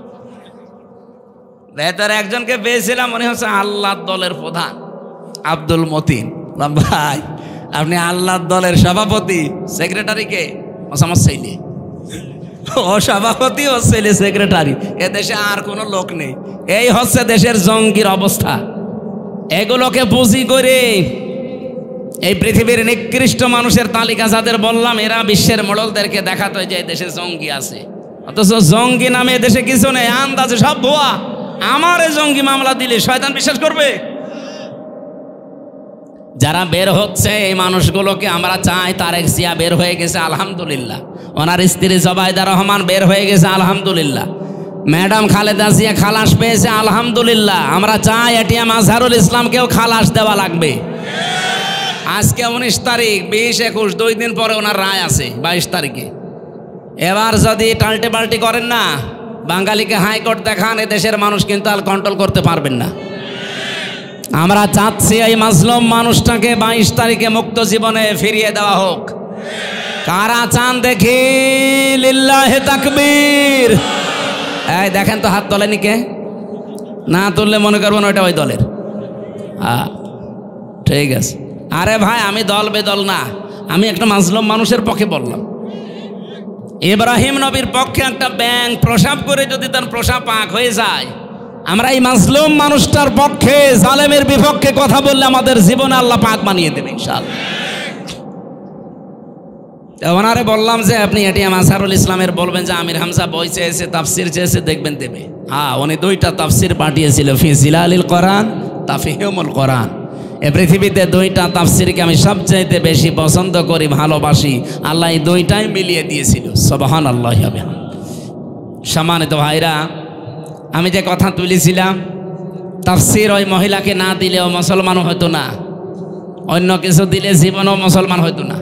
ভেতরে একজনকে পেয়েছিলাম, মনে হচ্ছে আল্লাহর দলের প্রধান আব্দুল মতিন। ভাই আপনি আল্লাহর দলের সভাপতি, সেক্রেটারিকে আমার ছেলে, ও সভাপতি ও ছেলে সেক্রেটারি, এ দেশে আর কোনো লোক নেই। এই হচ্ছে দেশের জঙ্গির অবস্থা। এগুলোকে পুঁজি করে এই পৃথিবীর নিকৃষ্ট মানুষের তালিকা যাদের বললাম, এরা বিশ্বের মোড়লদেরকে দেখাতো যে দেশে জঙ্গি আছে, অথচ জঙ্গি নামে দেশে কিছু নেই, আন্দাজে সব ভুয়া। আমার জঙ্গি মামলা দিলে শয়তান বিশ্বাস করবে? যারা বের হচ্ছে এই মানুষগুলোকে আমরা চাই। তারেক জিয়া বের হয়ে গেছে আলহামদুলিল্লাহ, ওনার স্ত্রী জবাইদা রহমান বের হয়ে গেছে আলহামদুলিল্লাহ, ম্যাডাম খালেদা জিয়া খালাস পেয়েছে আলহামদুলিল্লাহ। আমরা চাই এটিএম আজহারুল ইসলামকেও খালাস দেওয়া লাগবে। আজকে 19 তারিখ, 20, 21, 2 দিন পরে ওনার রায় আছে 22 তারিখে। এবার যদি টাল্টে পাল্টি করেন না, বাঙালিকে হাইকোর্ট দেখান, এ দেশের মানুষ কিন্তু আর কন্ট্রোল করতে পারবেন না। আমরা চাচ্ছি এই মাজলুম মানুষটাকে 22 তারিখে মুক্ত জীবনে ফিরিয়ে দেওয়া হোক। কারা চান দেখি? লিল্লাহে তাকবীর। এই দেখেন তো, হাত তোলেনি কে? না তুললে মনে করবেন ওইটা ওই দলের। ঠিক আছে। আরে ভাই আমি দল বেদল না, আমি একটা মাজলুম মানুষের পক্ষে বললাম। ইব্রাহিম নবীর পক্ষে একটা ব্যাঙ প্রসাব করে যদি তার প্রসাব পাক হয়ে যায়, আমরা এই মাজলুম মানুষটার পক্ষে, জালেমের বিপক্ষে কথা বললে আমাদের জীবনে আল্লাহ পাক বানিয়ে দেবে ইনশাআল্লাহ। ওনারে বললাম যে আপনি এটিএম আজহারুল ইসলামের বলবেন যে আমির হামজা বই চেয়েছে, তাফসির চেয়েছে, দেখবেন দেবে। হ্যাঁ, উনি 2টা তাফসির পাঠিয়েছিল, ফি জিলালিল কোরআন, তাফহিমুল কোরআন। এ পৃথিবীতে 2টা তাফসিরকে আমি সবচাইতে বেশি পছন্দ করি, ভালোবাসি। আল্লাহ এই 2টাই মিলিয়ে দিয়েছিল। সুবহানাল্লাহ। সম্মানিত ভাইরা, আমি যে কথা তুলেছিলাম, তাফসির ওই মহিলাকে না দিলেও মুসলমান হতো না, অন্য কিছু দিলে জীবনও মুসলমান হতো না।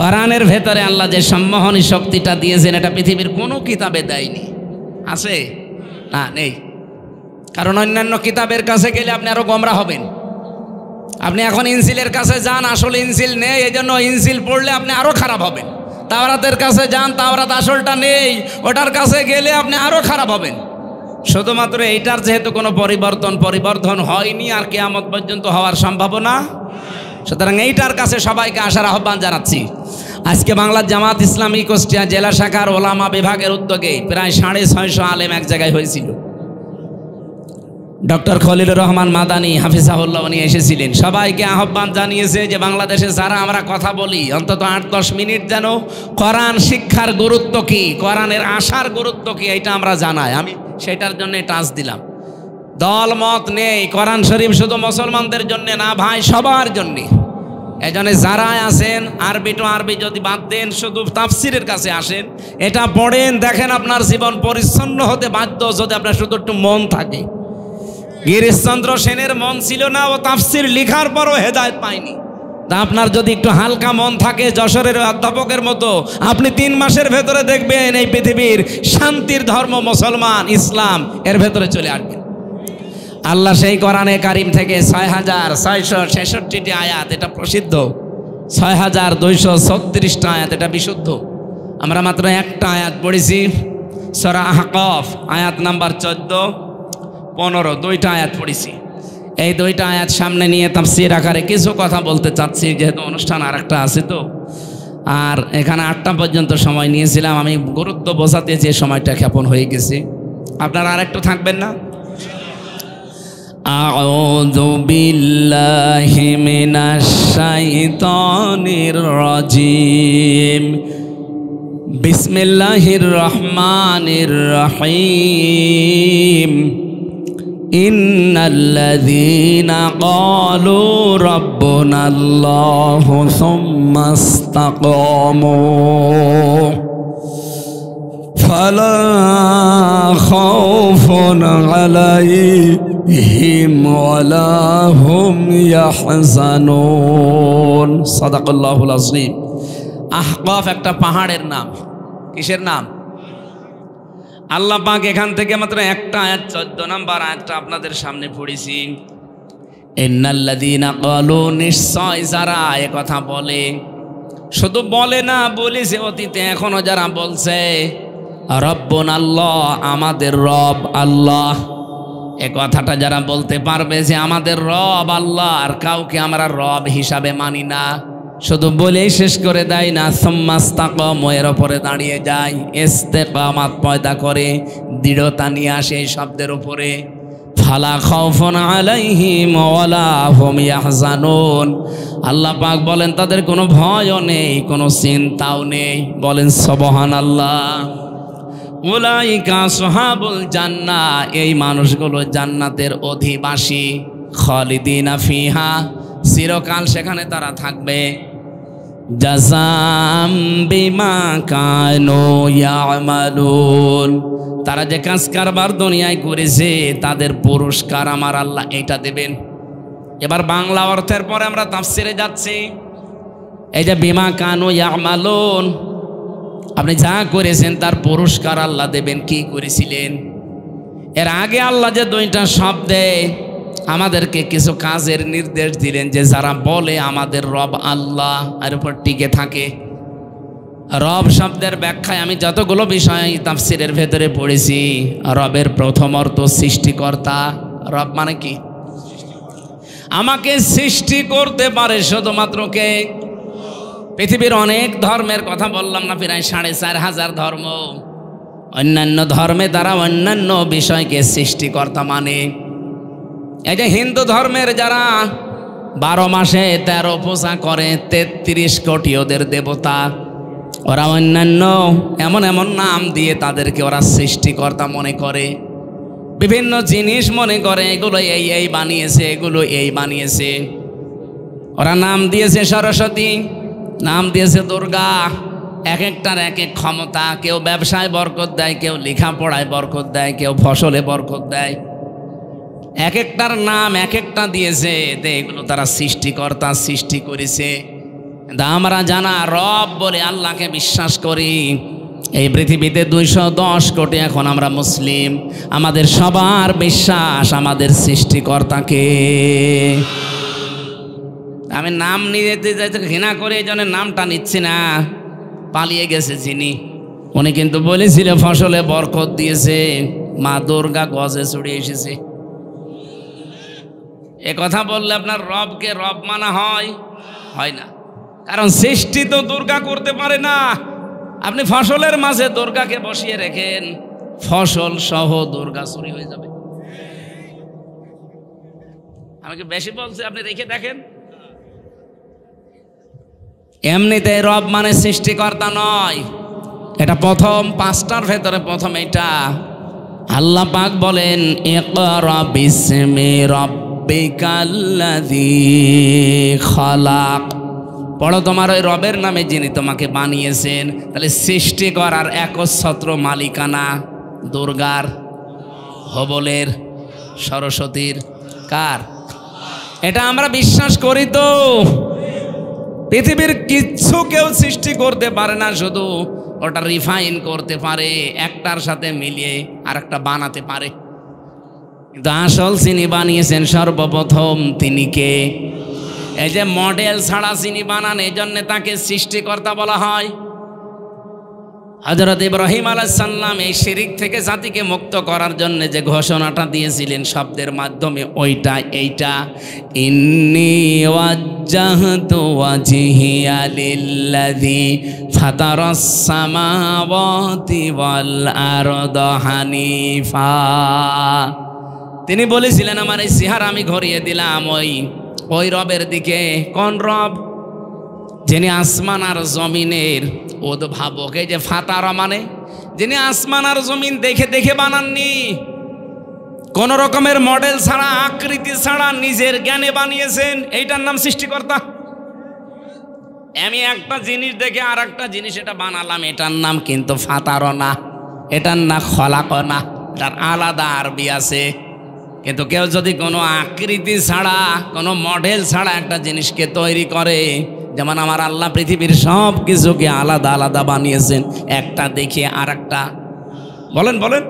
কোরআনের ভেতরে আল্লাহ যে সম্মোহনী শক্তিটা দিয়েছেন, এটা পৃথিবীর কোনো কিতাবে দেয়নি। আছে না? নেই। কারণ অন্যান্য কিতাবের কাছে গেলে আপনি আরো গোমরা হবেন। আপনি এখন ইনজিলের কাছে যান, আসলে ইনজিল নেই, এই জন্য ইনজিল পড়লে আপনি আরো খারাপ হবেন। তাওরাতের কাছে যান, তাওরাত আসলটা নেই, ওটার কাছে গেলে আপনি আরো খারাপ হবেন। শুধুমাত্র এইটার যেহেতু কোনো পরিবর্তন হয়নি, আর কিয়ামত পর্যন্ত হওয়ার সম্ভাবনা, সুতরাং এইটার কাছে সবাইকে আসার আহ্বান জানাচ্ছি। আজকে বাংলার জামাত ইসলামী কুষ্টিয়া জেলা শাখার ওলামা বিভাগের উদ্যোগে প্রায় 650 আলেম এক জায়গায় হয়েছিল। ডক্টর খলিলুর রহমান মাদানী হাফিজাহুল্লাহ উনি এসেছিলেন। সবাইকে আহ্বান জানিয়েছে যে বাংলাদেশে যারা আমরা কথা বলি, অন্তত 8-10 মিনিট যেন কোরআন শিক্ষার গুরুত্ব কি, কোরআনের আশার গুরুত্ব কি, এটা আমরা জানাই। আমি সেটার জন্য টাচ দিলাম। দল মত নেই, কোরআন শরীফ শুধু মুসলমানদের জন্য না ভাই, সবার জন্য। এজন্য যারা আছেন আরবি টু আরবি যদি বাদ দেন, শুধু তাফসিরের কাছে আসেন, এটা পড়েন, দেখেন আপনার জীবন পরিচ্ছন্ন হতে বাধ্য যদি আপনার শুধু একটু মন থাকে। গিরিশচন্দ্র সেনের মন ছিল না, ও তাফসির লেখার পরও হেদায়েত পায়নি। তা আপনার যদি একটু হালকা মন থাকে, যশোরের অধ্যাপকের মতো, আপনি 3 মাসের ভেতরে দেখবেন এই পৃথিবীর শান্তির ধর্ম মুসলমান, ইসলাম, এর ভেতরে চলে আসবেন। আল্লাহ সেই কোরআনে কারিম থেকে 6666টি আয়াত, এটা প্রসিদ্ধ, 6236টা আয়াত, এটা বিশুদ্ধ। আমরা মাত্র একটা আয়াত পড়েছি, সূরা আহকাফ আয়াত নাম্বার 14, 15, 2টা আয়াত পড়েছি। এই 2টা আয়াত সামনে নিয়ে তাফসীর আকারে কিছু কথা বলতে চাচ্ছি, যেহেতু অনুষ্ঠান আর একটা আছে তো। আর এখানে 8টা পর্যন্ত সময় নিয়েছিলাম, আমি গুরুত্ব বোঝাতে যে সময়টা ক্ষেপণ হয়ে গেছে। আপনারা আর একটু থাকবেন না? আউযু বিল্লাহি মিনাশ শাইতানির রাজিম। বিসমিল্লাহির রহমানির রহিম। ইন্নাল্লাযীনা ক্বালু রাব্বুনাল্লাহু সুম্মা ইসতাকামু ফালা খাউফুন আলাইহিম ওয়ালা হুম ইয়াহজানুন। সাদাকাল্লাহুল আযীম। আহকাফ একটা পাহাড়ের নাম। কিসের নাম? আল্লাহ পাক এখান থেকে মাত্র একটা আয়াত, 14 নম্বর আয়াতটা আপনাদের সামনে পড়েছি। ইন্নাল্লাযীনা ক্বালু, নিশ্চয় যারা এ কথা বলে, শুধু বলে না, বলেছে অতীতে, এখনো যারা বলছে রব্বুনাল্লাহ, আমাদের রব আল্লাহ, এ কথাটা যারা বলতে পারবে যে আমাদের রব আল্লাহ, আর কাউকে আমরা রব হিসাবে মানি না, শুধু বলেই শেষ করে দেয় না, সুম্মাস্তাকামু, এর ওপরে দাঁড়িয়ে যায়, ইস্তেকামাত পয়দা করে, দৃঢ়তা নিয়ে আসে এই শব্দের উপরে, ফালা খাউফুন আলাইহিম ওয়ালা হুম ইয়াহজানুন, আল্লাহ পাক বলেন তাদের কোনো ভয়ও নেই, কোনো চিন্তাও নেই। বলেন সুবহানাল্লাহ। উলাইকা আসহাবুল জান্নাহ, এই মানুষগুলো জান্নাতের অধিবাসী, খালিদিনা ফিহা, চিরকাল সেখানে তারা থাকবে। জাযাম বিমা কানু ইয়ামালুন, তারা যে কাজ কারবার দুনিয়ায় করেছে তাদের পুরস্কার আমার আল্লাহ এটা দেবেন। এবার বাংলা অর্থের পরে আমরা তাফসিরে যাচ্ছি। এই যে বিমা কানু ইয়ামালুন, আপনি যা করেছেন তার পুরস্কার আল্লাহ দেবেন। কি করেছিলেন? এর আগে আল্লাহ যে দুইটা শব্দে আমাদেরকে কিছু কাজের নির্দেশ দিলেন, যে যারা বলে আমাদের রব আল্লাহ, এর উপর টিকে থাকে। রব শব্দের ব্যাখ্যায় আমি যতগুলো বিষয় তাফসিরের ভেতরে পড়েছি, রবের প্রথম অর্থ সৃষ্টিকর্তা। রব মানে কি? আমাকে সৃষ্টি করতে পারে শুধুমাত্র কে? পৃথিবীর অনেক ধর্মের কথা বললাম না, প্রায় 4500 ধর্ম। অন্যান্য ধর্মে তারা অন্যান্য বিষয়কে সৃষ্টিকর্তা মানে। এই যে হিন্দু ধর্মের যারা 12 মাসে 13 পূজা করে, 33 কোটি ওদের দেবতা, ওরা অন্যান্য এমন এমন নাম দিয়ে তাদেরকে ওরা সৃষ্টিকর্তা মনে করে। বিভিন্ন জিনিস মনে করে এগুলো এই এই বানিয়েছে, এগুলো এই বানিয়েছে। ওরা নাম দিয়েছে সরস্বতী, নাম দিয়েছে দুর্গা, এক একটার এক এক ক্ষমতা। কেউ ব্যবসায় বরকত দেয়, কেউ লেখাপড়ায় বরকত দেয়, কেউ ফসলে বরকত দেয়। এক একটার নাম এক একটা দিয়েছে, এগুলো তারা সৃষ্টিকর্তা, সৃষ্টি করেছে। আমরা জানা রব বলে আল্লাহকে বিশ্বাস করি। এই পৃথিবীতে 210 কোটি এখন আমরা মুসলিম, আমাদের সবার বিশ্বাস আমাদের সৃষ্টিকর্তাকে। আমি নাম নিতে যাইতে ঘৃণা করে এই জন্য নামটা নিচ্ছি না। পালিয়ে গেছে যিনি, উনি কিন্তু বলেছিল ফসলে বরকত দিয়েছে, মা দুর্গা গজে চড়ে এসেছে। এ কথা বললে আপনার রবকে রব মানা হয়? হয় না, কারণ সৃষ্টি তো দুর্গা করতে পারে না। আপনি ফসলের মাঝে দুর্গাকে বসিয়ে রেখেন, ফসল সহ দুর্গা চুরি হয়ে যাবে। আমাকে বেশি বলছে, আপনি রেখে দেখেন। এমনিতে রব মানে সৃষ্টিকর্তা নয়, এটা প্রথম 5টার ভেতরে প্রথম এটা। আল্লাহ পাক বলেন ইকরা বিসমি রাব্বিকাল্লাযী খালাক, পড়ো তোমার ওই রবের নামে যিনি তোমাকে বানিয়েছেন। তাহলে সৃষ্টি করার একচ্ছত্র মালিকানা দুর্গার, হবলের, সরস্বতীর, কার? এটা আমরা বিশ্বাস করি। তো পৃথিবীর কিচ্ছু কেউ সৃষ্টি করতে পারে না, শুধু ওটা রিফাইন করতে পারে, একটার সাথে মিলিয়ে আর একটা বানাতে পারে। কিন্তু আসল যিনি বানিয়েছেন সর্বপ্রথম তিনি কে? এই যে মডেল ছাড়া যিনি বানান, এই জন্য তাকে সৃষ্টিকর্তা বলা হয়। হযরত ইব্রাহিম আলাইহিস সালাম এই শিরিক থেকে জাতিকে মুক্ত করার জন্য যে ঘোষণাটা দিয়েছিলেন শব্দের মাধ্যমে, ওইটা এইটা, ইন্নী ওয়াজ্জাহতু ওয়াজহিয়া লিল্লাযী ফাতারাস সামাওয়াতি ওয়াল আরদা হানিফা। তিনি বলেছিলেন আমার এই চেহারা আমি ঘুরিয়ে দিলাম ওই রবের দিকে। কোন রব? যিনি আসমান আর জমিনের উদ্ভাবক। এই যে ফাতারা মানে যিনি আসমান আর জমিন দেখে দেখে বানাননি, কোন রকমের মডেল ছাড়া, আকৃতি ছাড়া নিজের জ্ঞানে বানিয়েছেন, এইটার নাম সৃষ্টিকর্তা। আমি একটা জিনিস দেখে আর একটা জিনিস এটা বানালাম, এটার নাম কিন্তু ফাতারা না, এটার নাম খলাকা না, এটার আলাদা আরবি আছে। কিন্তু কেউ যদি কোনো আকৃতি ছাড়া, কোনো মডেল ছাড়া একটা জিনিসকে তৈরি করে, যেমন আমার আল্লাহ পৃথিবীর সব কিছুকে আলাদা আলাদা বানিয়েছেন, একটা দেখে আর একটা, বলেন বলেন,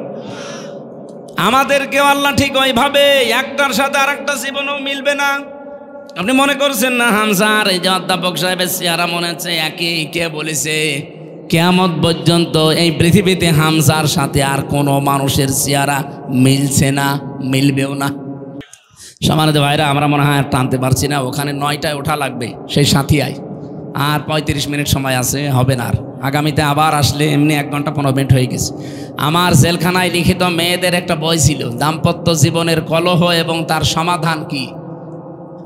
আমাদেরকেও আল্লাহ ঠিক ওইভাবে একটার সাথে আরেকটা জীবনও মিলবে না। আপনি মনে করছেন না হামজার এই যে অধ্যাপক সাহেবের চেহারা মনে হচ্ছে একই? কে বলেছে? কিয়ামত পর্যন্ত এই পৃথিবীতে হামজার সাথে আর কোনো মানুষের চেহারা মিলছে না, মিলবেও না। সম্মানিত ভাইরা, আমরা মনে হয় আর টানতে পারছি না, ওখানে 9টায় ওঠা লাগবে সেই সাথিয়ায়। আর 35 মিনিট সময় আছে, হবে না আর। আগামীতে আবার আসলে এমনি 1 ঘন্টা 15 মিনিট হয়ে গেছে। আমার জেলখানায় লিখিত মেয়েদের একটা বই ছিল, দাম্পত্য জীবনের কলহ এবং তার সমাধান কি।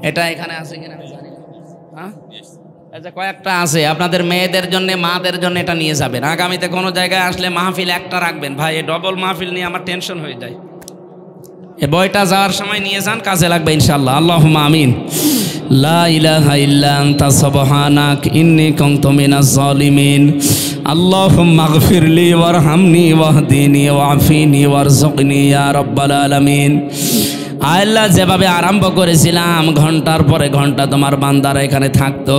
এটা এখানে আছে কিনা আমি জানি না। হ্যাঁ, আচ্ছা, কয়েকটা আছে আপনাদের মেয়েদের জন্য, মাদের জন্য এটা নিয়ে যাবেন। আগামীতে কোনো জায়গায় আসলে মাহফিল একটা রাখবেন ভাই, এই ডবল মাহফিল নিয়ে আমার টেনশন হয়ে যায়। এই বইটা যাওয়ার সময় নিয়ে যান, কাজে লাগবে ইনশাআল্লাহ। আল্লাহুম্মা আমিন। লা ইলাহা ইল্লা আনতা সুবহানাক ইন্নী কুনতু মিনাজ জালিমিন। আল্লাহুম্মা ইগফিরলি ওয়ারহামনি ওয়াহদিনি ওয়াআফিনি ওয়ারযুকনি ইয়া রাব্বাল আলামিন। আল্লাহ, যেভাবে আরম্ভ করেছিলাম ঘন্টার পরে ঘন্টা তোমার বান্দারা এখানে থাকতো,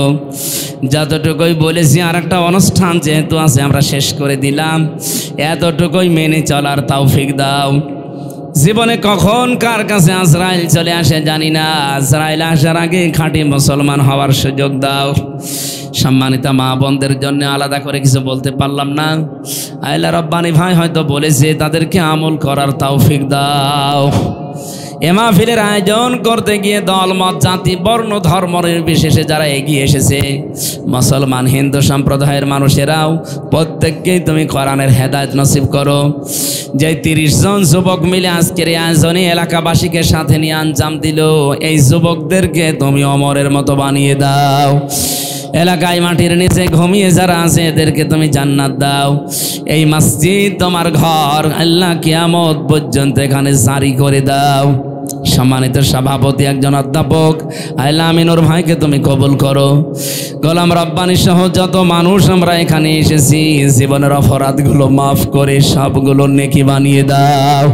যতটুকুই বলেছি আর একটা অনুষ্ঠান যেহেতু আছে আমরা শেষ করে দিলাম, এতটুকুই মেনে চলার তৌফিক দাও। জীবনে কখন কার কাছে আজরাইল চলে আসে জানি না, আজরাইল আসার আগে খাঁটি মুসলমান হওয়ার সুযোগ দাও। সম্মানিত মা বোনদের জন্য আলাদা করে কিছু বলতে পারলাম না। আল্লাহ রব্বানি ভাই হয়তো বলেছে, তাদেরকে আমল করার তৌফিক দাও। এ মাহফিলের আয়োজন করতে গিয়ে দলমত, জাতি, বর্ণ, ধর্ম নির্বিশেষে যারা এগিয়ে এসেছে, মুসলমান হিন্দু সম্প্রদায়ের মানুষেরাও প্রত্যেককেই তুমি কোরআনের হেদায়েত নসিব করো। যে 30 জন যুবক মিলে আজকের এই আয়োজনে এলাকাবাসীকে সাথে নিয়ে আঞ্জাম দিল, এই যুবকদেরকে তুমি ওমরের মতো বানিয়ে দাও। এলাকায় মাটির নিচে ঘুমিয়ে যারা আছে এদেরকে তুমি জান্নাত দাও। এই মসজিদ তোমার ঘর, আল্লাহ কিয়ামত পর্যন্ত এখানে জারি করে দাও। সম্মানিত সভাপতি একজন অধ্যাপক আল্লাহ আমিনুর ভাইকে তুমি কবুল করো। গোলাম রব্বানি সহ যত মানুষ আমরা এখানে এসেছি, জীবনের অপরাধগুলো মাফ করে সবগুলো নেকি বানিয়ে দাও।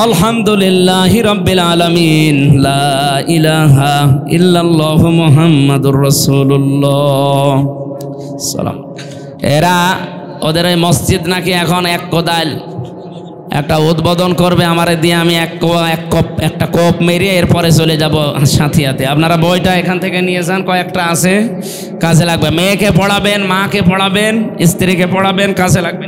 আলহামদুলিল্লাহি রাব্বিল আলামিন। লা ইলাহা ইল্লাল্লাহু মুহাম্মাদুর রাসূলুল্লাহ। সালাম। এরা ওদের এই মসজিদ নাকি এখন এক কোদাল একটা উদ্বোধন করবে আমারে দিয়ে, আমি একটা কোপ মেরে এরপরে চলে যাব সাথিয়াতে। আপনারা বইটা এখান থেকে নিয়ে যান, কয়েকটা আছে, কাজে লাগবে। মেয়েকে পড়াবেন, মাকে পড়াবেন, স্ত্রীকে পড়াবেন, কাজে লাগবে।